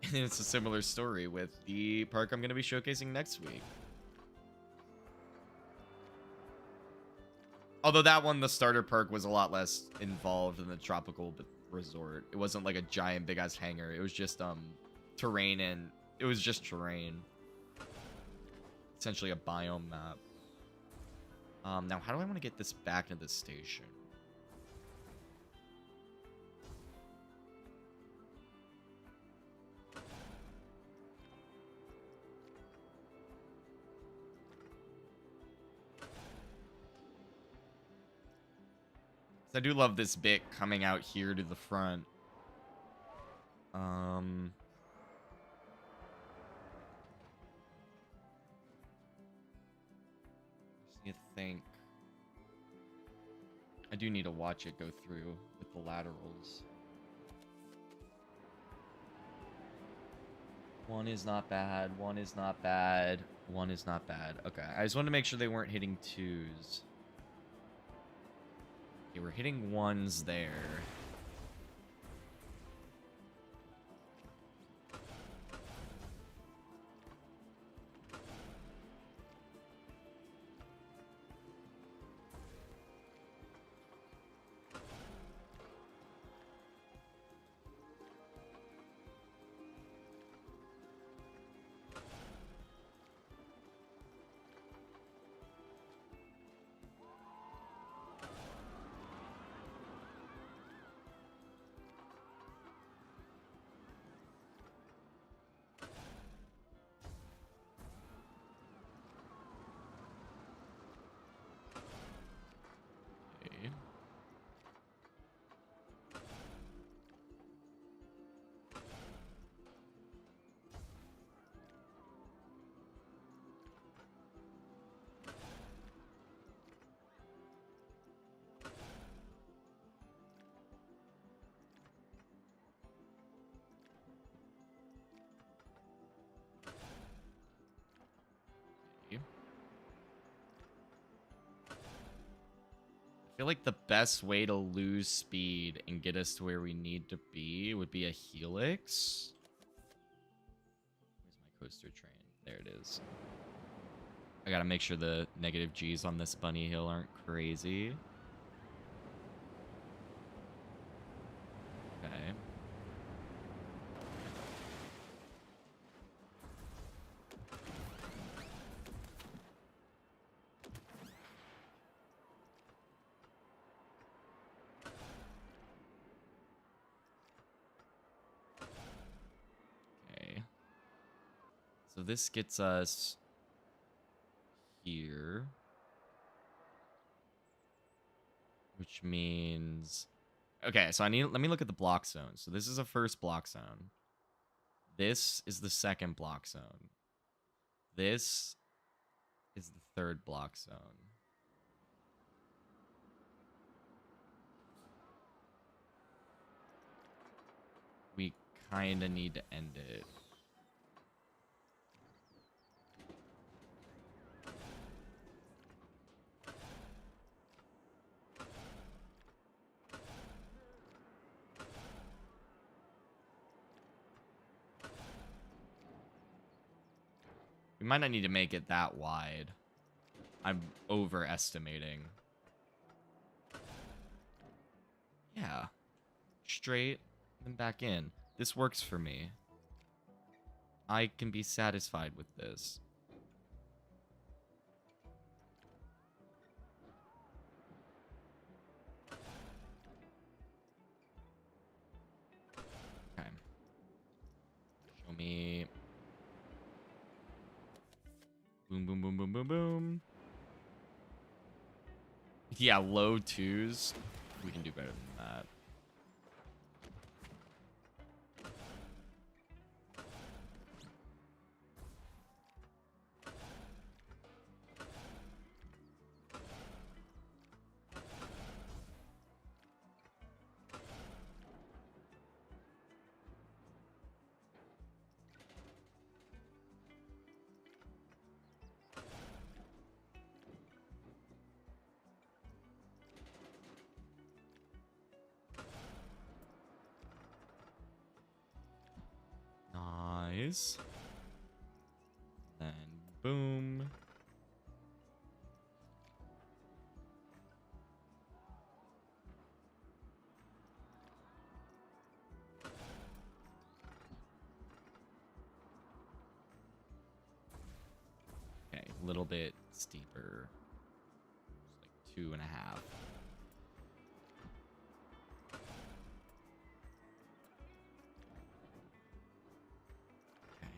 And it's a similar story with the park I'm going to be showcasing next week. Although that one, the starter park, was a lot less involved than the tropical resort. It wasn't like a giant big ass hangar. It was just terrain, and it was just terrain. essentially a biome map. Now, how do I want to get this back to the station? I do love this bit coming out here to the front. Just need to think. I do need to watch it go through with the laterals. One is not bad. One is not bad. One is not bad. Okay, I just wanted to make sure they weren't hitting twos. Okay, we're hitting ones there. I feel like the best way to lose speed and get us to where we need to be would be a helix. Where's my coaster train? There it is. I gotta make sure the negative G's on this bunny hill aren't crazy. Okay. So this gets us here, which means, okay, so let me look at the block zone. So this is a first block zone. This is the second block zone. This is the third block zone. We kind of need to end it. We might not need to make it that wide. I'm overestimating. Yeah. Straight, then back in. This works for me. I can be satisfied with this. Okay. Show me. Boom, boom, boom, boom, boom, boom. Yeah, low twos. We can do better than that. Nice. And boom. a little bit steeper. It's like 2.5. Okay.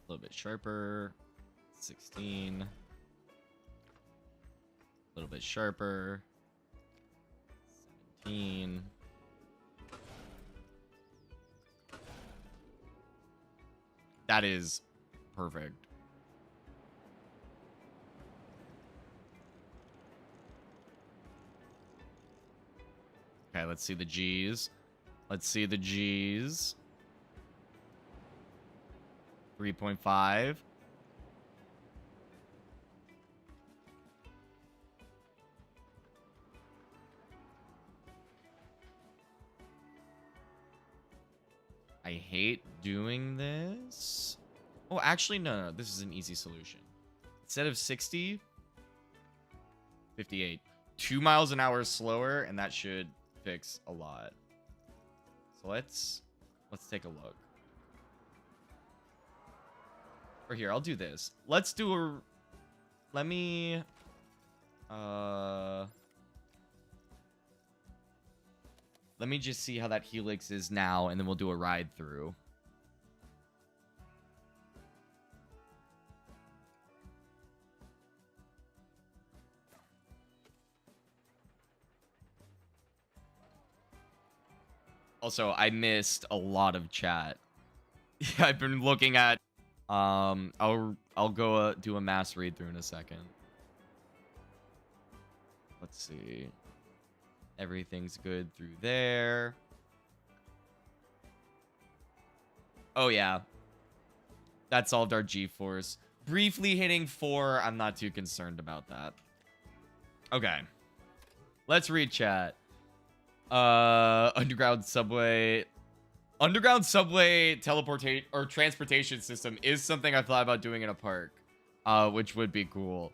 A little bit sharper. 16. A little bit sharper. 17. That is perfect. Okay, let's see the G's. Let's see the G's. 3.5. I hate doing this. Oh, actually, no. This is an easy solution. Instead of 60, 58. 2 miles an hour slower, and that should fix a lot. So let's take a look. Or here, I'll do this. Let's do a... Let me... Let me just see how that helix is now, and then we'll do a ride through. Also, I missed a lot of chat. Yeah, I've been looking at... I'll go do a mass read through in a second. Let's see. Everything's good through there. Oh, yeah. That solved our G-force. Briefly hitting 4. I'm not too concerned about that. Okay. Let's read chat. Underground subway teleportation or transportation system is something I thought about doing in a park, which would be cool.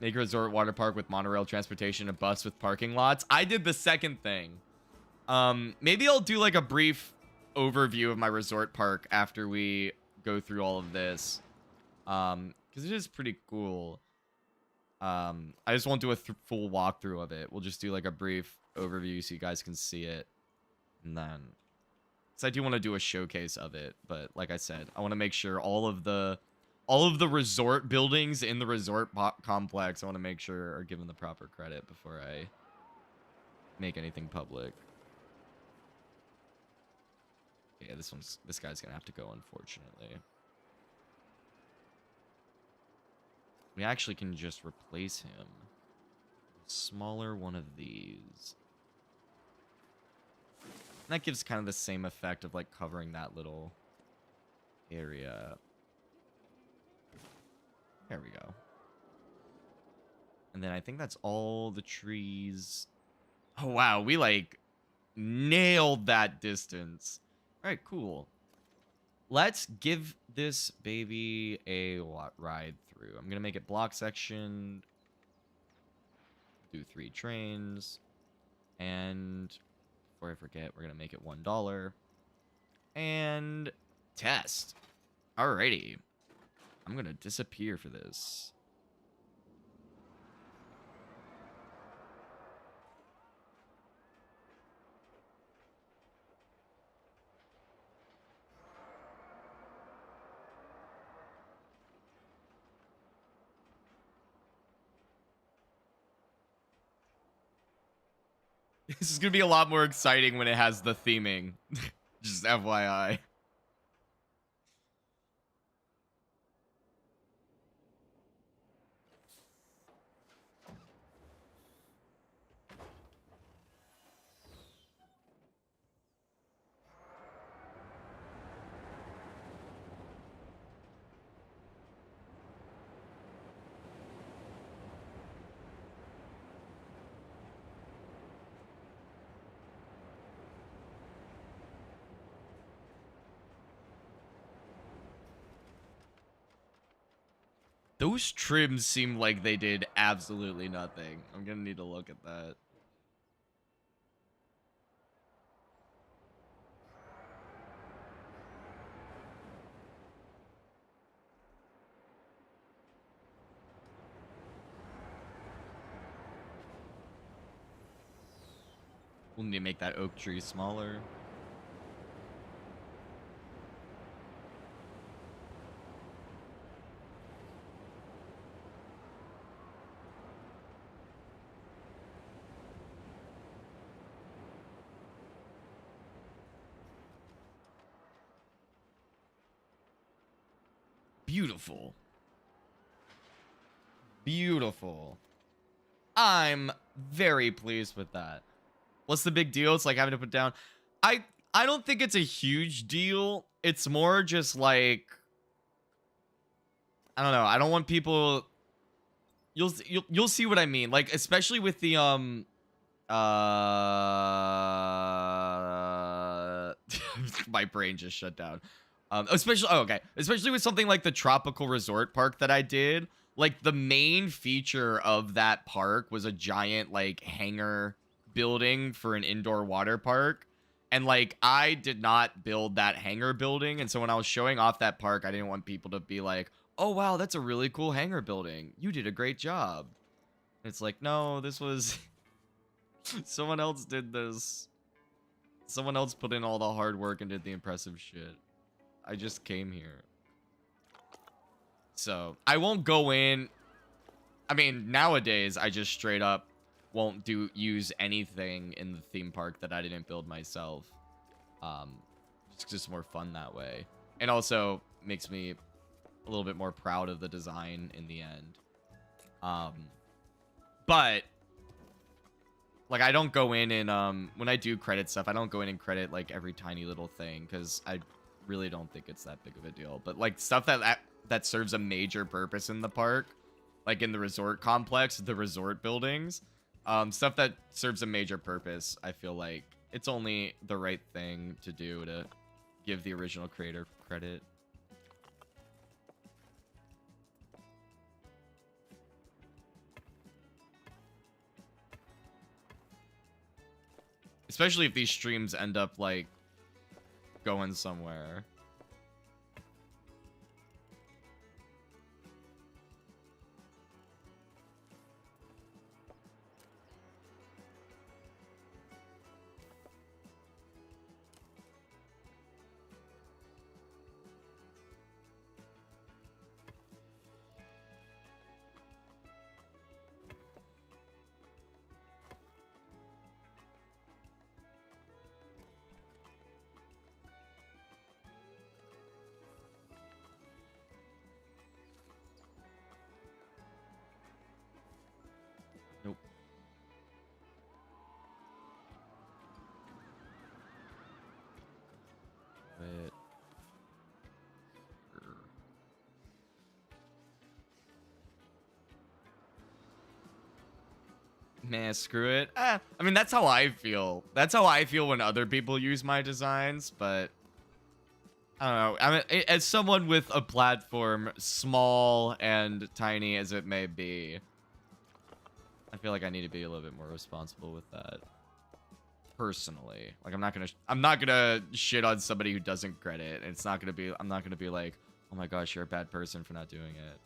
Make a resort water park with monorail transportation, a bus with parking lots. I did the second thing. Maybe I'll do like a brief overview of my resort park after we go through all of this, because it is pretty cool. I just won't do a full walkthrough of it. We'll just do like a brief overview so you guys can see it. And then, because I do want to do a showcase of it, but like I said, I want to make sure all of the resort buildings in the resort complex, I want to make sure are given the proper credit before I make anything public. Yeah, this guy's gonna have to go, unfortunately. We actually can just replace him. Smaller one of these. And that gives kind of the same effect of like covering that little area. There we go. And then I think that's all the trees. Oh, wow. We like nailed that distance. All right, cool. Let's give this baby a ride through. I'm going to make it block section. Do 3 trains. And before I forget, we're going to make it $1. And test. Alrighty. I'm going to disappear for this. This is going to be a lot more exciting when it has the theming. Just FYI. Those trims seem like they did absolutely nothing. I'm gonna need to look at that. We'll need to make that oak tree smaller. Beautiful. Beautiful. I'm very pleased with that. What's the big deal? It's like having to put down. I don't think it's a huge deal. It's more just like, I don't know. I don't want people. You'll see what I mean. Like, especially with the my brain just shut down. Especially, oh, okay. Especially with something like the tropical resort park that I did. Like, the main feature of that park was a giant, like, hangar building for an indoor water park. And, like, I did not build that hangar building. And so when I was showing off that park, I didn't want people to be like, oh, wow, that's a really cool hangar building. You did a great job. And it's like, no, this was... someone else did this. Someone else put in all the hard work and did the impressive shit. I just came here. So, I won't go in. I mean, nowadays, I just straight up won't use anything in the theme park that I didn't build myself. It's just more fun that way. And also makes me a little bit more proud of the design in the end. But like, I don't go in and when I do credit stuff, I don't go in and credit like every tiny little thing, because I really don't think it's that big of a deal. But like stuff that serves a major purpose in the park, like in the resort complex, the resort buildings, stuff that serves a major purpose, I feel like it's only the right thing to do to give the original creator credit. Especially if these streams end up like going somewhere. Nope. But man, screw it. I mean, that's how I feel. That's how I feel when other people use my designs, but I don't know. I mean, as someone with a platform, small and tiny as it may be, I feel like I need to be a little bit more responsible with that. Personally, like I'm not gonna shit on somebody who doesn't credit. It's not gonna be. I'm not gonna be like, oh my gosh, you're a bad person for not doing it.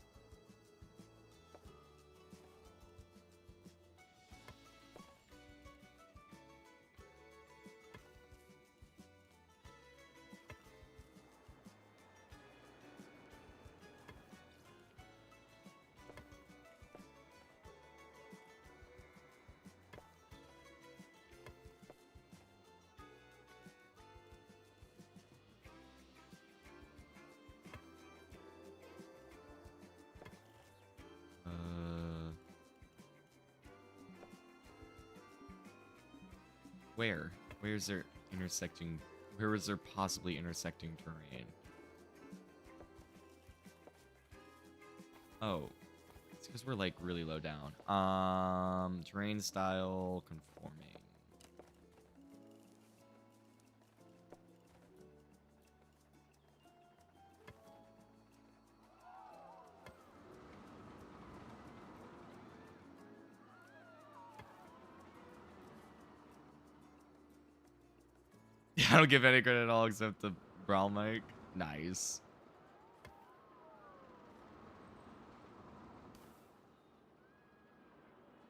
Where? Where's there intersecting? Where is there possibly intersecting terrain? Oh, it's because we're like really low down. Terrain style conforming. I don't give any credit at all except the Brawl mic. Nice.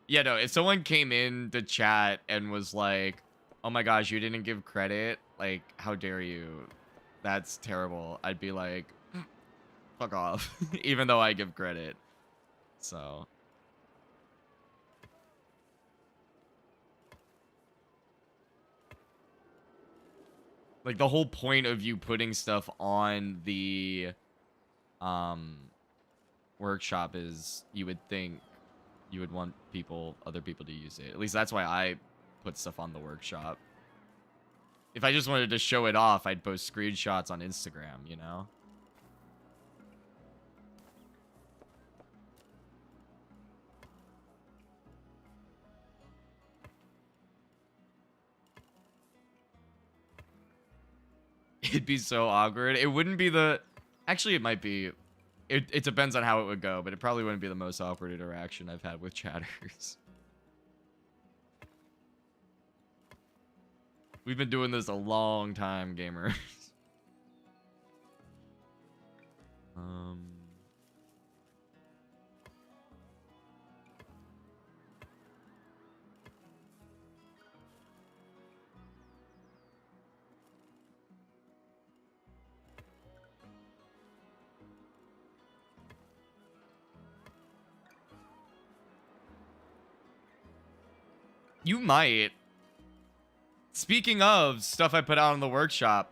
Yeah, no, if someone came in the chat and was like, Oh my gosh, you didn't give credit? Like, how dare you? That's terrible. I'd be like, fuck off. Even though I give credit. So. Like, the whole point of you putting stuff on the, workshop is you would think you would want other people to use it. At least that's why I put stuff on the workshop. If I just wanted to show it off, I'd post screenshots on Instagram, you know? It'd be so awkward. It wouldn't be the... Actually, it might be. It depends on how it would go, but it probably wouldn't be the most awkward interaction I've had with chatters. We've been doing this a long time, gamers. You might. Speaking of stuff I put out in the workshop,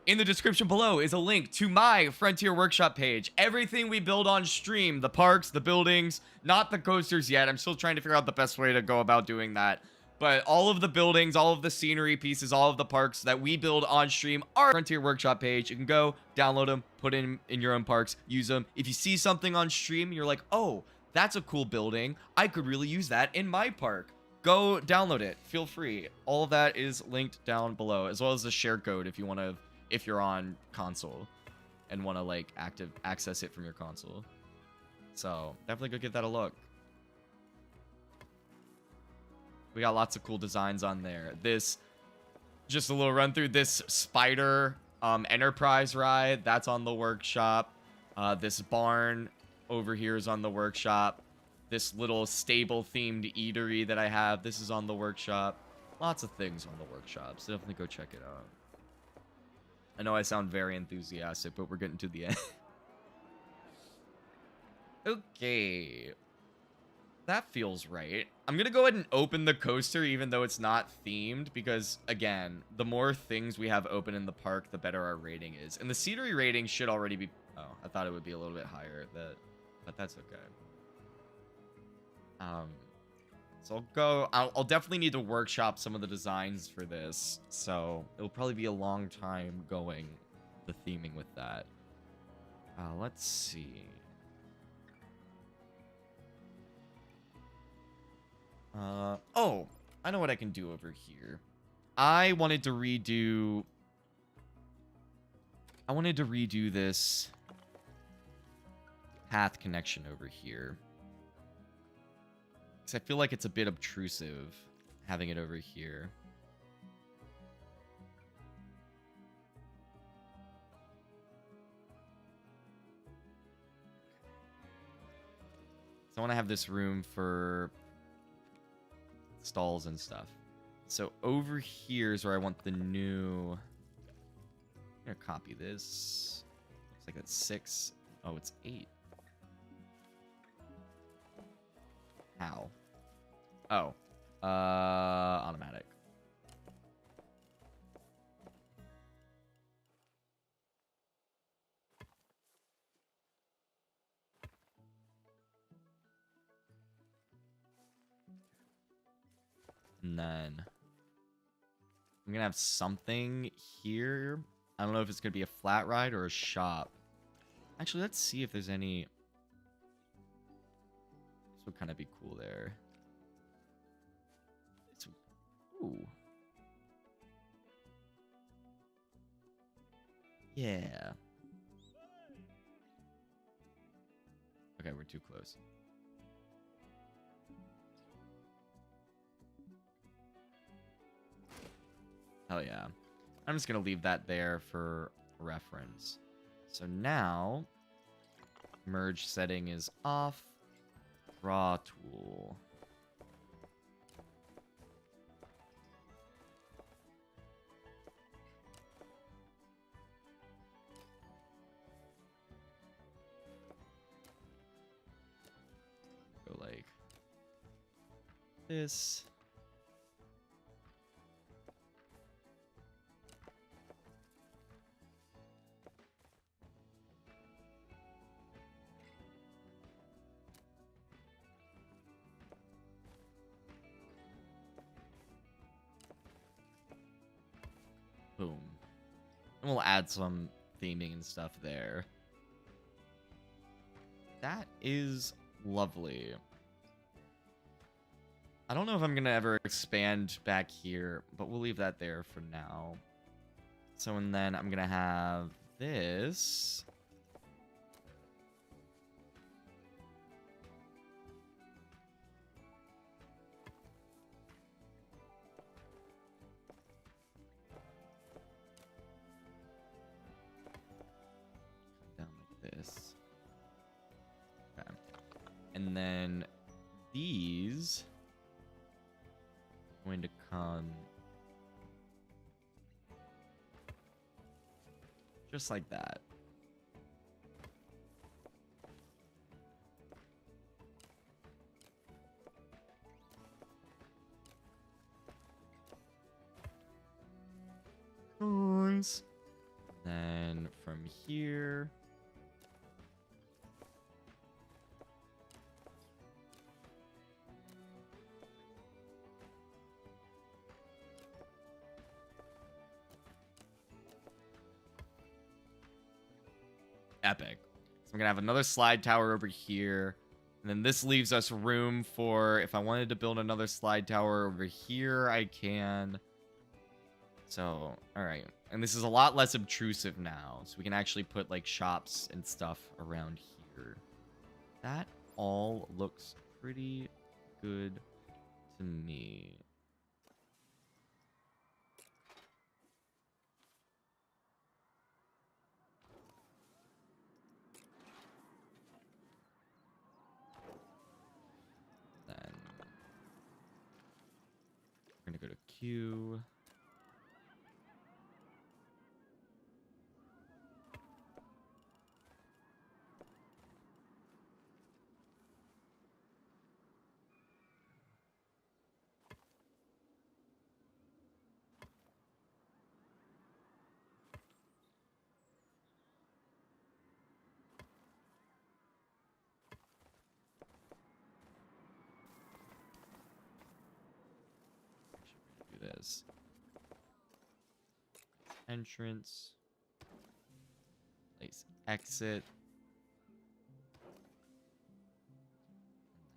in the description below is a link to my Frontier Workshop page. Everything we build on stream, the parks, the buildings, not the coasters yet. I'm still trying to figure out the best way to go about doing that. But all of the buildings, all of the scenery pieces, all of the parks that we build on stream are Frontier Workshop page. You can go download them, put in your own parks, use them. If you see something on stream, you're like, oh, that's a cool building. I could really use that in my park. Go download it. Feel free. All of that is linked down below, as well as the share code if you want to, if you're on console and want to like access it from your console. So definitely go give that a look. We got lots of cool designs on there. This, just a little run through, this spider enterprise ride, that's on the workshop. This barn over here is on the workshop. This little stable themed eatery that I have, this is on the workshop. Lots of things on the workshop, so definitely go check it out. I know I sound very enthusiastic, but we're getting to the end. Okay. That feels right. I'm gonna go ahead and open the coaster even though it's not themed, because again, the more things we have open in the park, the better our rating is. And the scenery rating should already be... Oh, I thought it would be a little bit higher, but that's okay. So I'll definitely need to workshop some of the designs for this, so it'll probably be a long time going, the theming with that. Let's see. Oh, I know what I can do over here. I wanted to redo this path connection over here. I feel like it's a bit obtrusive having it over here. So I want to have this room for stalls and stuff. So over here is where I want the new... I'm going to copy this. Looks like that's 6. Oh, it's 8. How? Oh. Automatic. And then I'm gonna have something here. I don't know if it's gonna be a flat ride or a shop. Actually, let's see if there's any... This would kind of be cool there. Ooh. Yeah. Okay, we're too close. Hell yeah. I'm just going to leave that there for reference. So now, merge setting is off. Draw tool. this. Boom. And we'll add some theming and stuff there. That is lovely. I don't know if I'm going to ever expand back here, but we'll leave that there for now. So, and then I'm going to have this. Down like this. Okay. And then these are going to come just like that. Then from here, epic. So I'm gonna have another slide tower over here, and then this leaves us room for, if I wanted to build another slide tower over here, I can. So, all right. And this is a lot less obtrusive now, so we can actually put like shops and stuff around here. That all looks pretty good to me. Then we're gonna go to Q. Do this. Entrance. Place exit.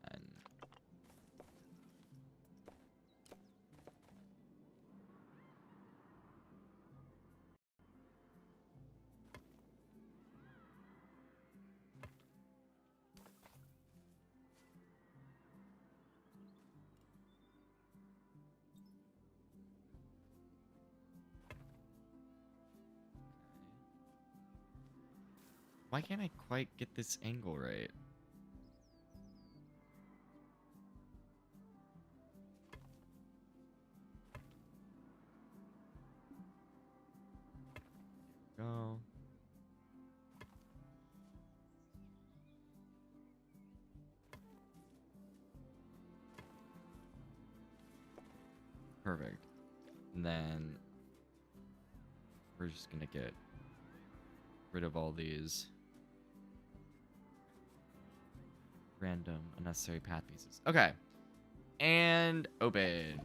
And why can't I quite get this angle right? Go. Perfect. And then we're just gonna get rid of all these random unnecessary path pieces. Okay. And open.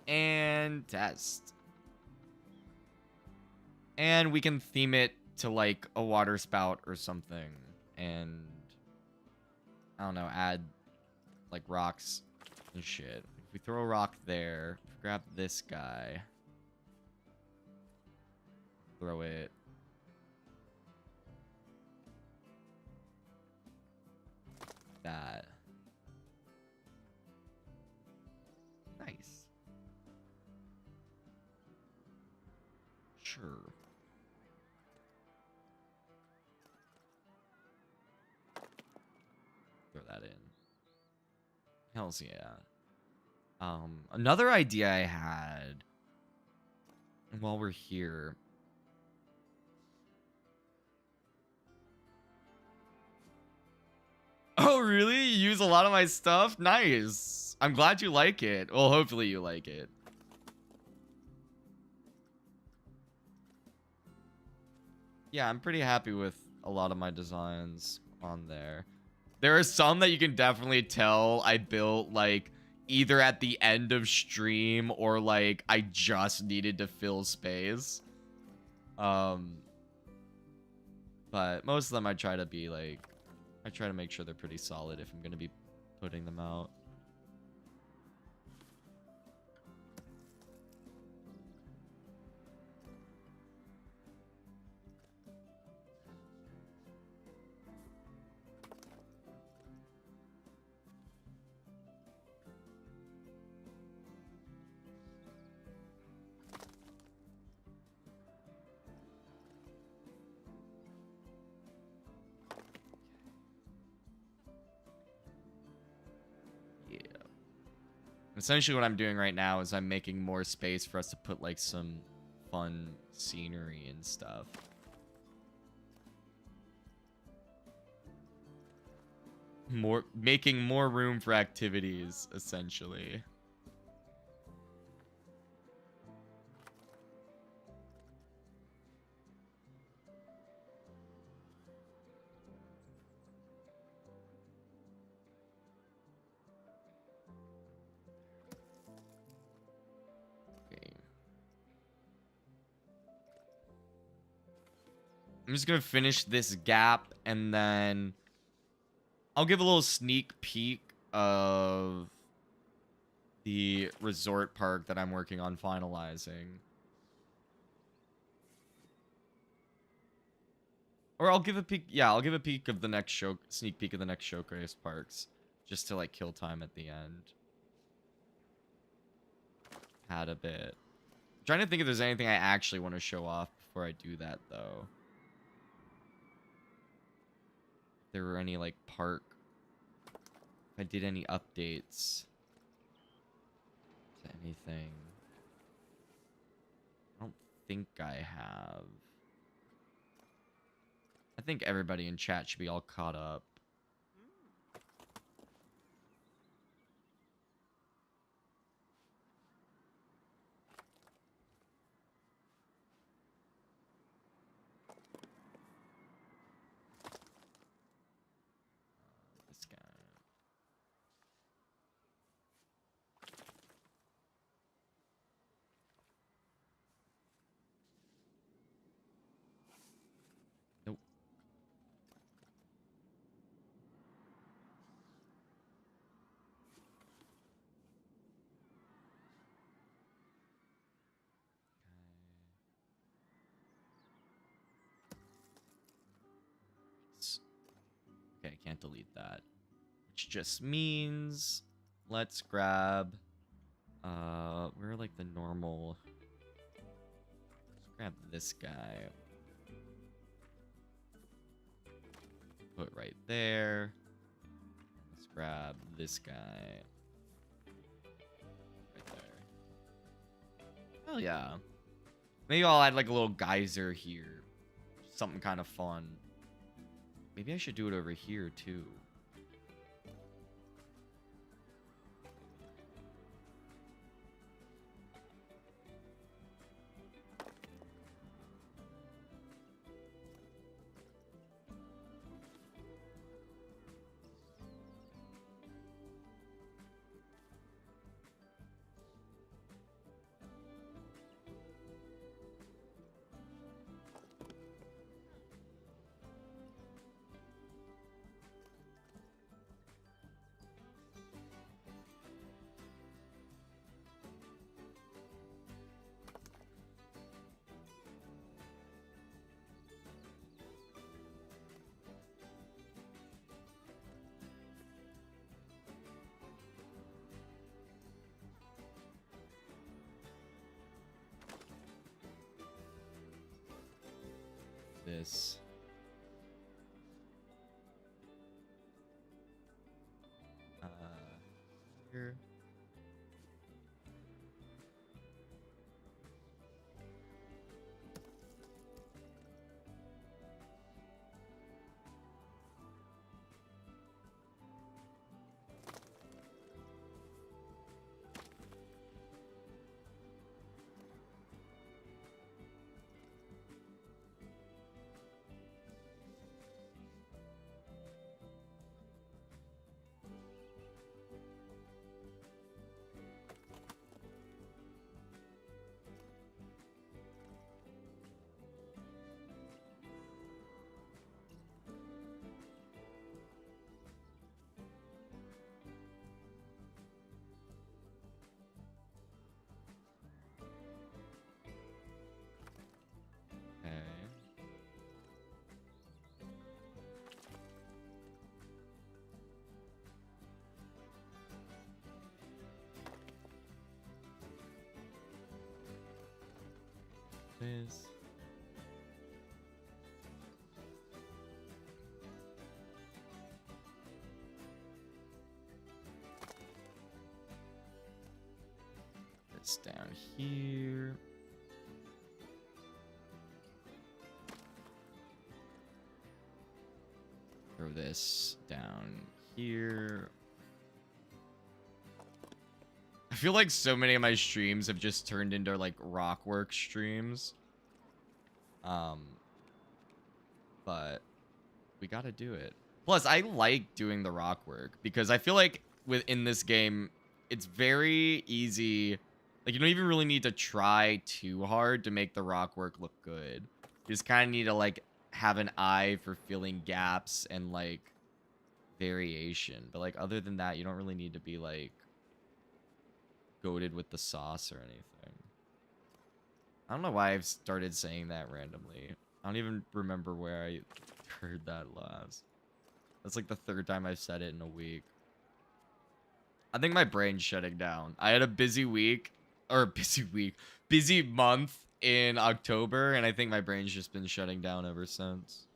And test. And we can theme it to like a water spout or something. And I don't know, add like rocks and shit. If we throw a rock there, grab this guy, throw it. That. Nice. Sure. Throw that in. Hells yeah. Another idea I had while we're here. Oh, really? You use a lot of my stuff? Nice. Nice. I'm glad you like it. Well, hopefully you like it. Yeah, I'm pretty happy with a lot of my designs on there. There are some that you can definitely tell I built, like, either at the end of stream or, like, I just needed to fill space. But most of them I try to be, like, I try to make sure they're pretty solid if I'm going to be putting them out. Essentially what I'm doing right now is I'm making more space for us to put like some fun scenery and stuff. Making more room for activities, essentially. I'm just gonna finish this gap and then I'll give a little sneak peek of the resort park that I'm working on finalizing. Or I'll give a peek, yeah, I'll give a peek of the next sneak peek of the next showcase parks, just to like kill time at the end. Had a bit. I'm trying to think if there's anything I actually want to show off before I do that though. If there were any like park, if I did any updates to anything. I don't think I have. I think everybody in chat should be all caught up. This guy. Nope. Okay, I can't delete that. Which just means let's grab where are like the normal, let's grab this guy. Put right there. Let's grab this guy. Right there. Hell yeah. Maybe I'll add like a little geyser here. Something kind of fun. Maybe I should do it over here too. This. Here. this. This down here. Throw this down here. I feel like so many of my streams have just turned into like rockwork streams. But we gotta do it. Plus, I like doing the rockwork because I feel like within this game, it's very easy. Like, you don't even really need to try too hard to make the rockwork look good. You just kind of need to like have an eye for filling gaps and like variation. But like other than that, you don't really need to be like goated with the sauce or anything. I don't know why I've started saying that randomly. I don't even remember where I heard that last. That's like the third time I've said it in a week. I think my brain's shutting down. I had a busy week, or busy month in October, and I think my brain's just been shutting down ever since.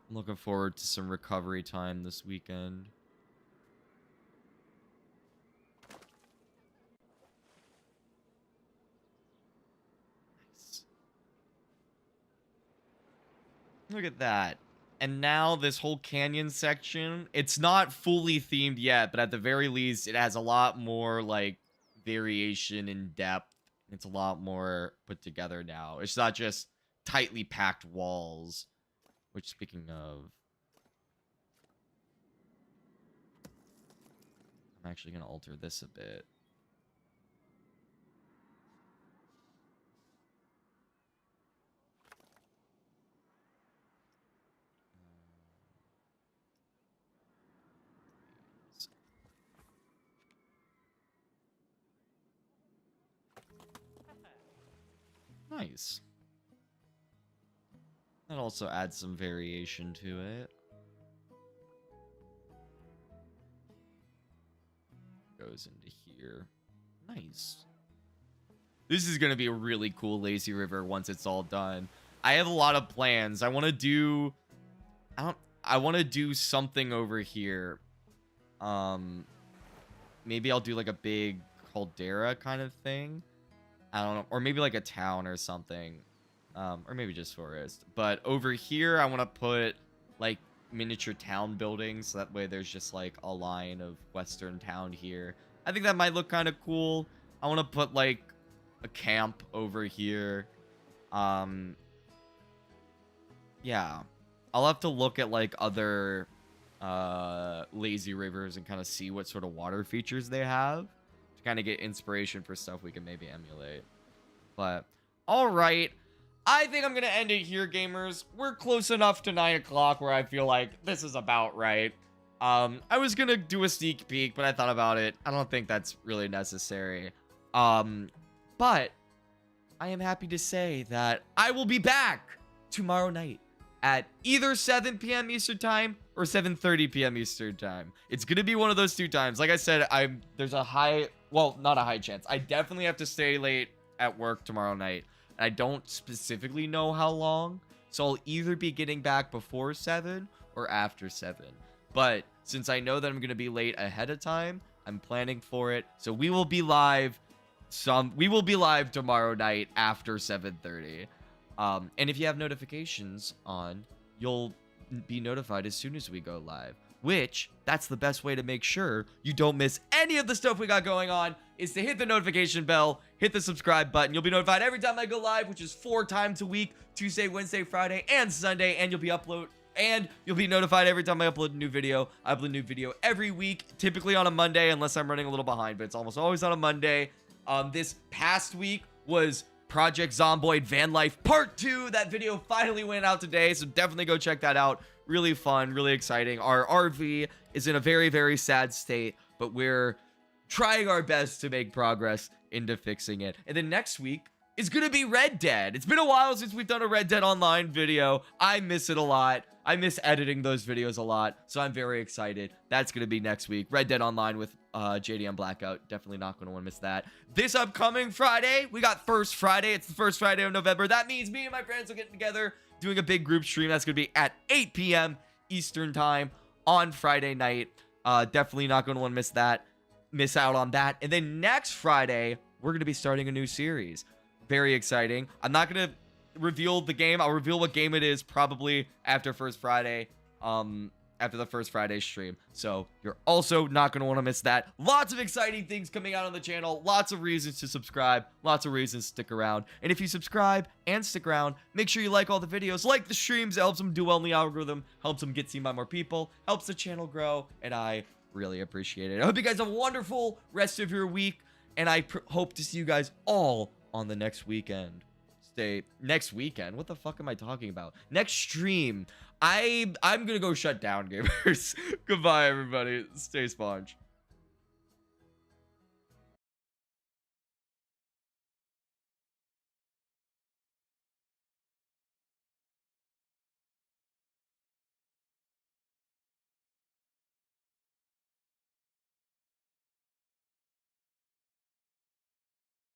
I'm looking forward to some recovery time this weekend. Nice. Look at that. And now this whole canyon section, it's not fully themed yet, but at the very least, it has a lot more like variation in depth. It's a lot more put together now. It's not just tightly packed walls. Which, speaking of, I'm actually going to alter this a bit. Nice. That also adds some variation to it. Goes into here. Nice. This is going to be a really cool lazy river once it's all done. I have a lot of plans. I want to do something over here. Maybe I'll do like a big caldera kind of thing. I don't know, or maybe like a town or something, or maybe just forest. But over here, I want to put like miniature town buildings, so that way there's just like a line of western town here. I think that might look kind of cool. I want to put like a camp over here. Yeah, I'll have to look at like other lazy rivers and kind of see what sort of water features they have. Kind of get inspiration for stuff we can maybe emulate. But all right, I think I'm gonna end it here, gamers. We're close enough to 9 o'clock where I feel like this is about right. I was gonna do a sneak peek, but I thought about it. I don't think that's really necessary. But I am happy to say that I will be back tomorrow night at either 7 p.m. Eastern Time or 7:30 p.m. Eastern Time. It's gonna be one of those two times. Like I said, there's a high, well, not a high chance. I definitely have to stay late at work tomorrow night. And I don't specifically know how long, so I'll either be getting back before 7 or after 7. But since I know that I'm gonna be late ahead of time, I'm planning for it. So we will be live tomorrow night after 7:30. And if you have notifications on, you'll be notified as soon as we go live, which that's the best way to make sure you don't miss any of the stuff we got going on, is to hit the notification bell, hit the subscribe button. You'll be notified every time I go live, which is 4 times a week: Tuesday, Wednesday, Friday, and Sunday. And you'll be notified every time I upload a new video. I upload a new video every week, typically on a Monday, unless I'm running a little behind, but it's almost always on a Monday. This past week was Project Zomboid Van Life Part 2. That video finally went out today, so definitely go check that out. Really fun, really exciting. Our RV is in a very, very sad state, but we're trying our best to make progress into fixing it. And then next week, is gonna be Red Dead. It's been a while since we've done a Red Dead Online video. I miss it a lot. I miss editing those videos a lot, so I'm very excited. That's gonna be next week. Red Dead Online with JDM Blackout. Definitely not gonna want to miss that. This upcoming Friday, we got First Friday. It's the first Friday of November. That means me and my friends are getting together, doing a big group stream. That's gonna be at 8 p.m. Eastern time on Friday night. Definitely not gonna want to miss out on that. And then next Friday, we're gonna be starting a new series. Very exciting. I'm not gonna reveal the game. I'll reveal what game it is probably after First Friday, after the First Friday stream. So you're also not going to want to miss that. Lots of exciting things coming out on the channel. Lots of reasons to subscribe. Lots of reasons to stick around. And if you subscribe and stick around, make sure you like all the videos. Like the streams. It helps them do well in the algorithm. Helps them get seen by more people. Helps the channel grow. And I really appreciate it. I hope you guys have a wonderful rest of your week. And I hope to see you guys all on the next weekend. Next weekend. What the fuck am I talking about? Next stream. I'm gonna go shut down, gamers. Goodbye, everybody. Stay sponge.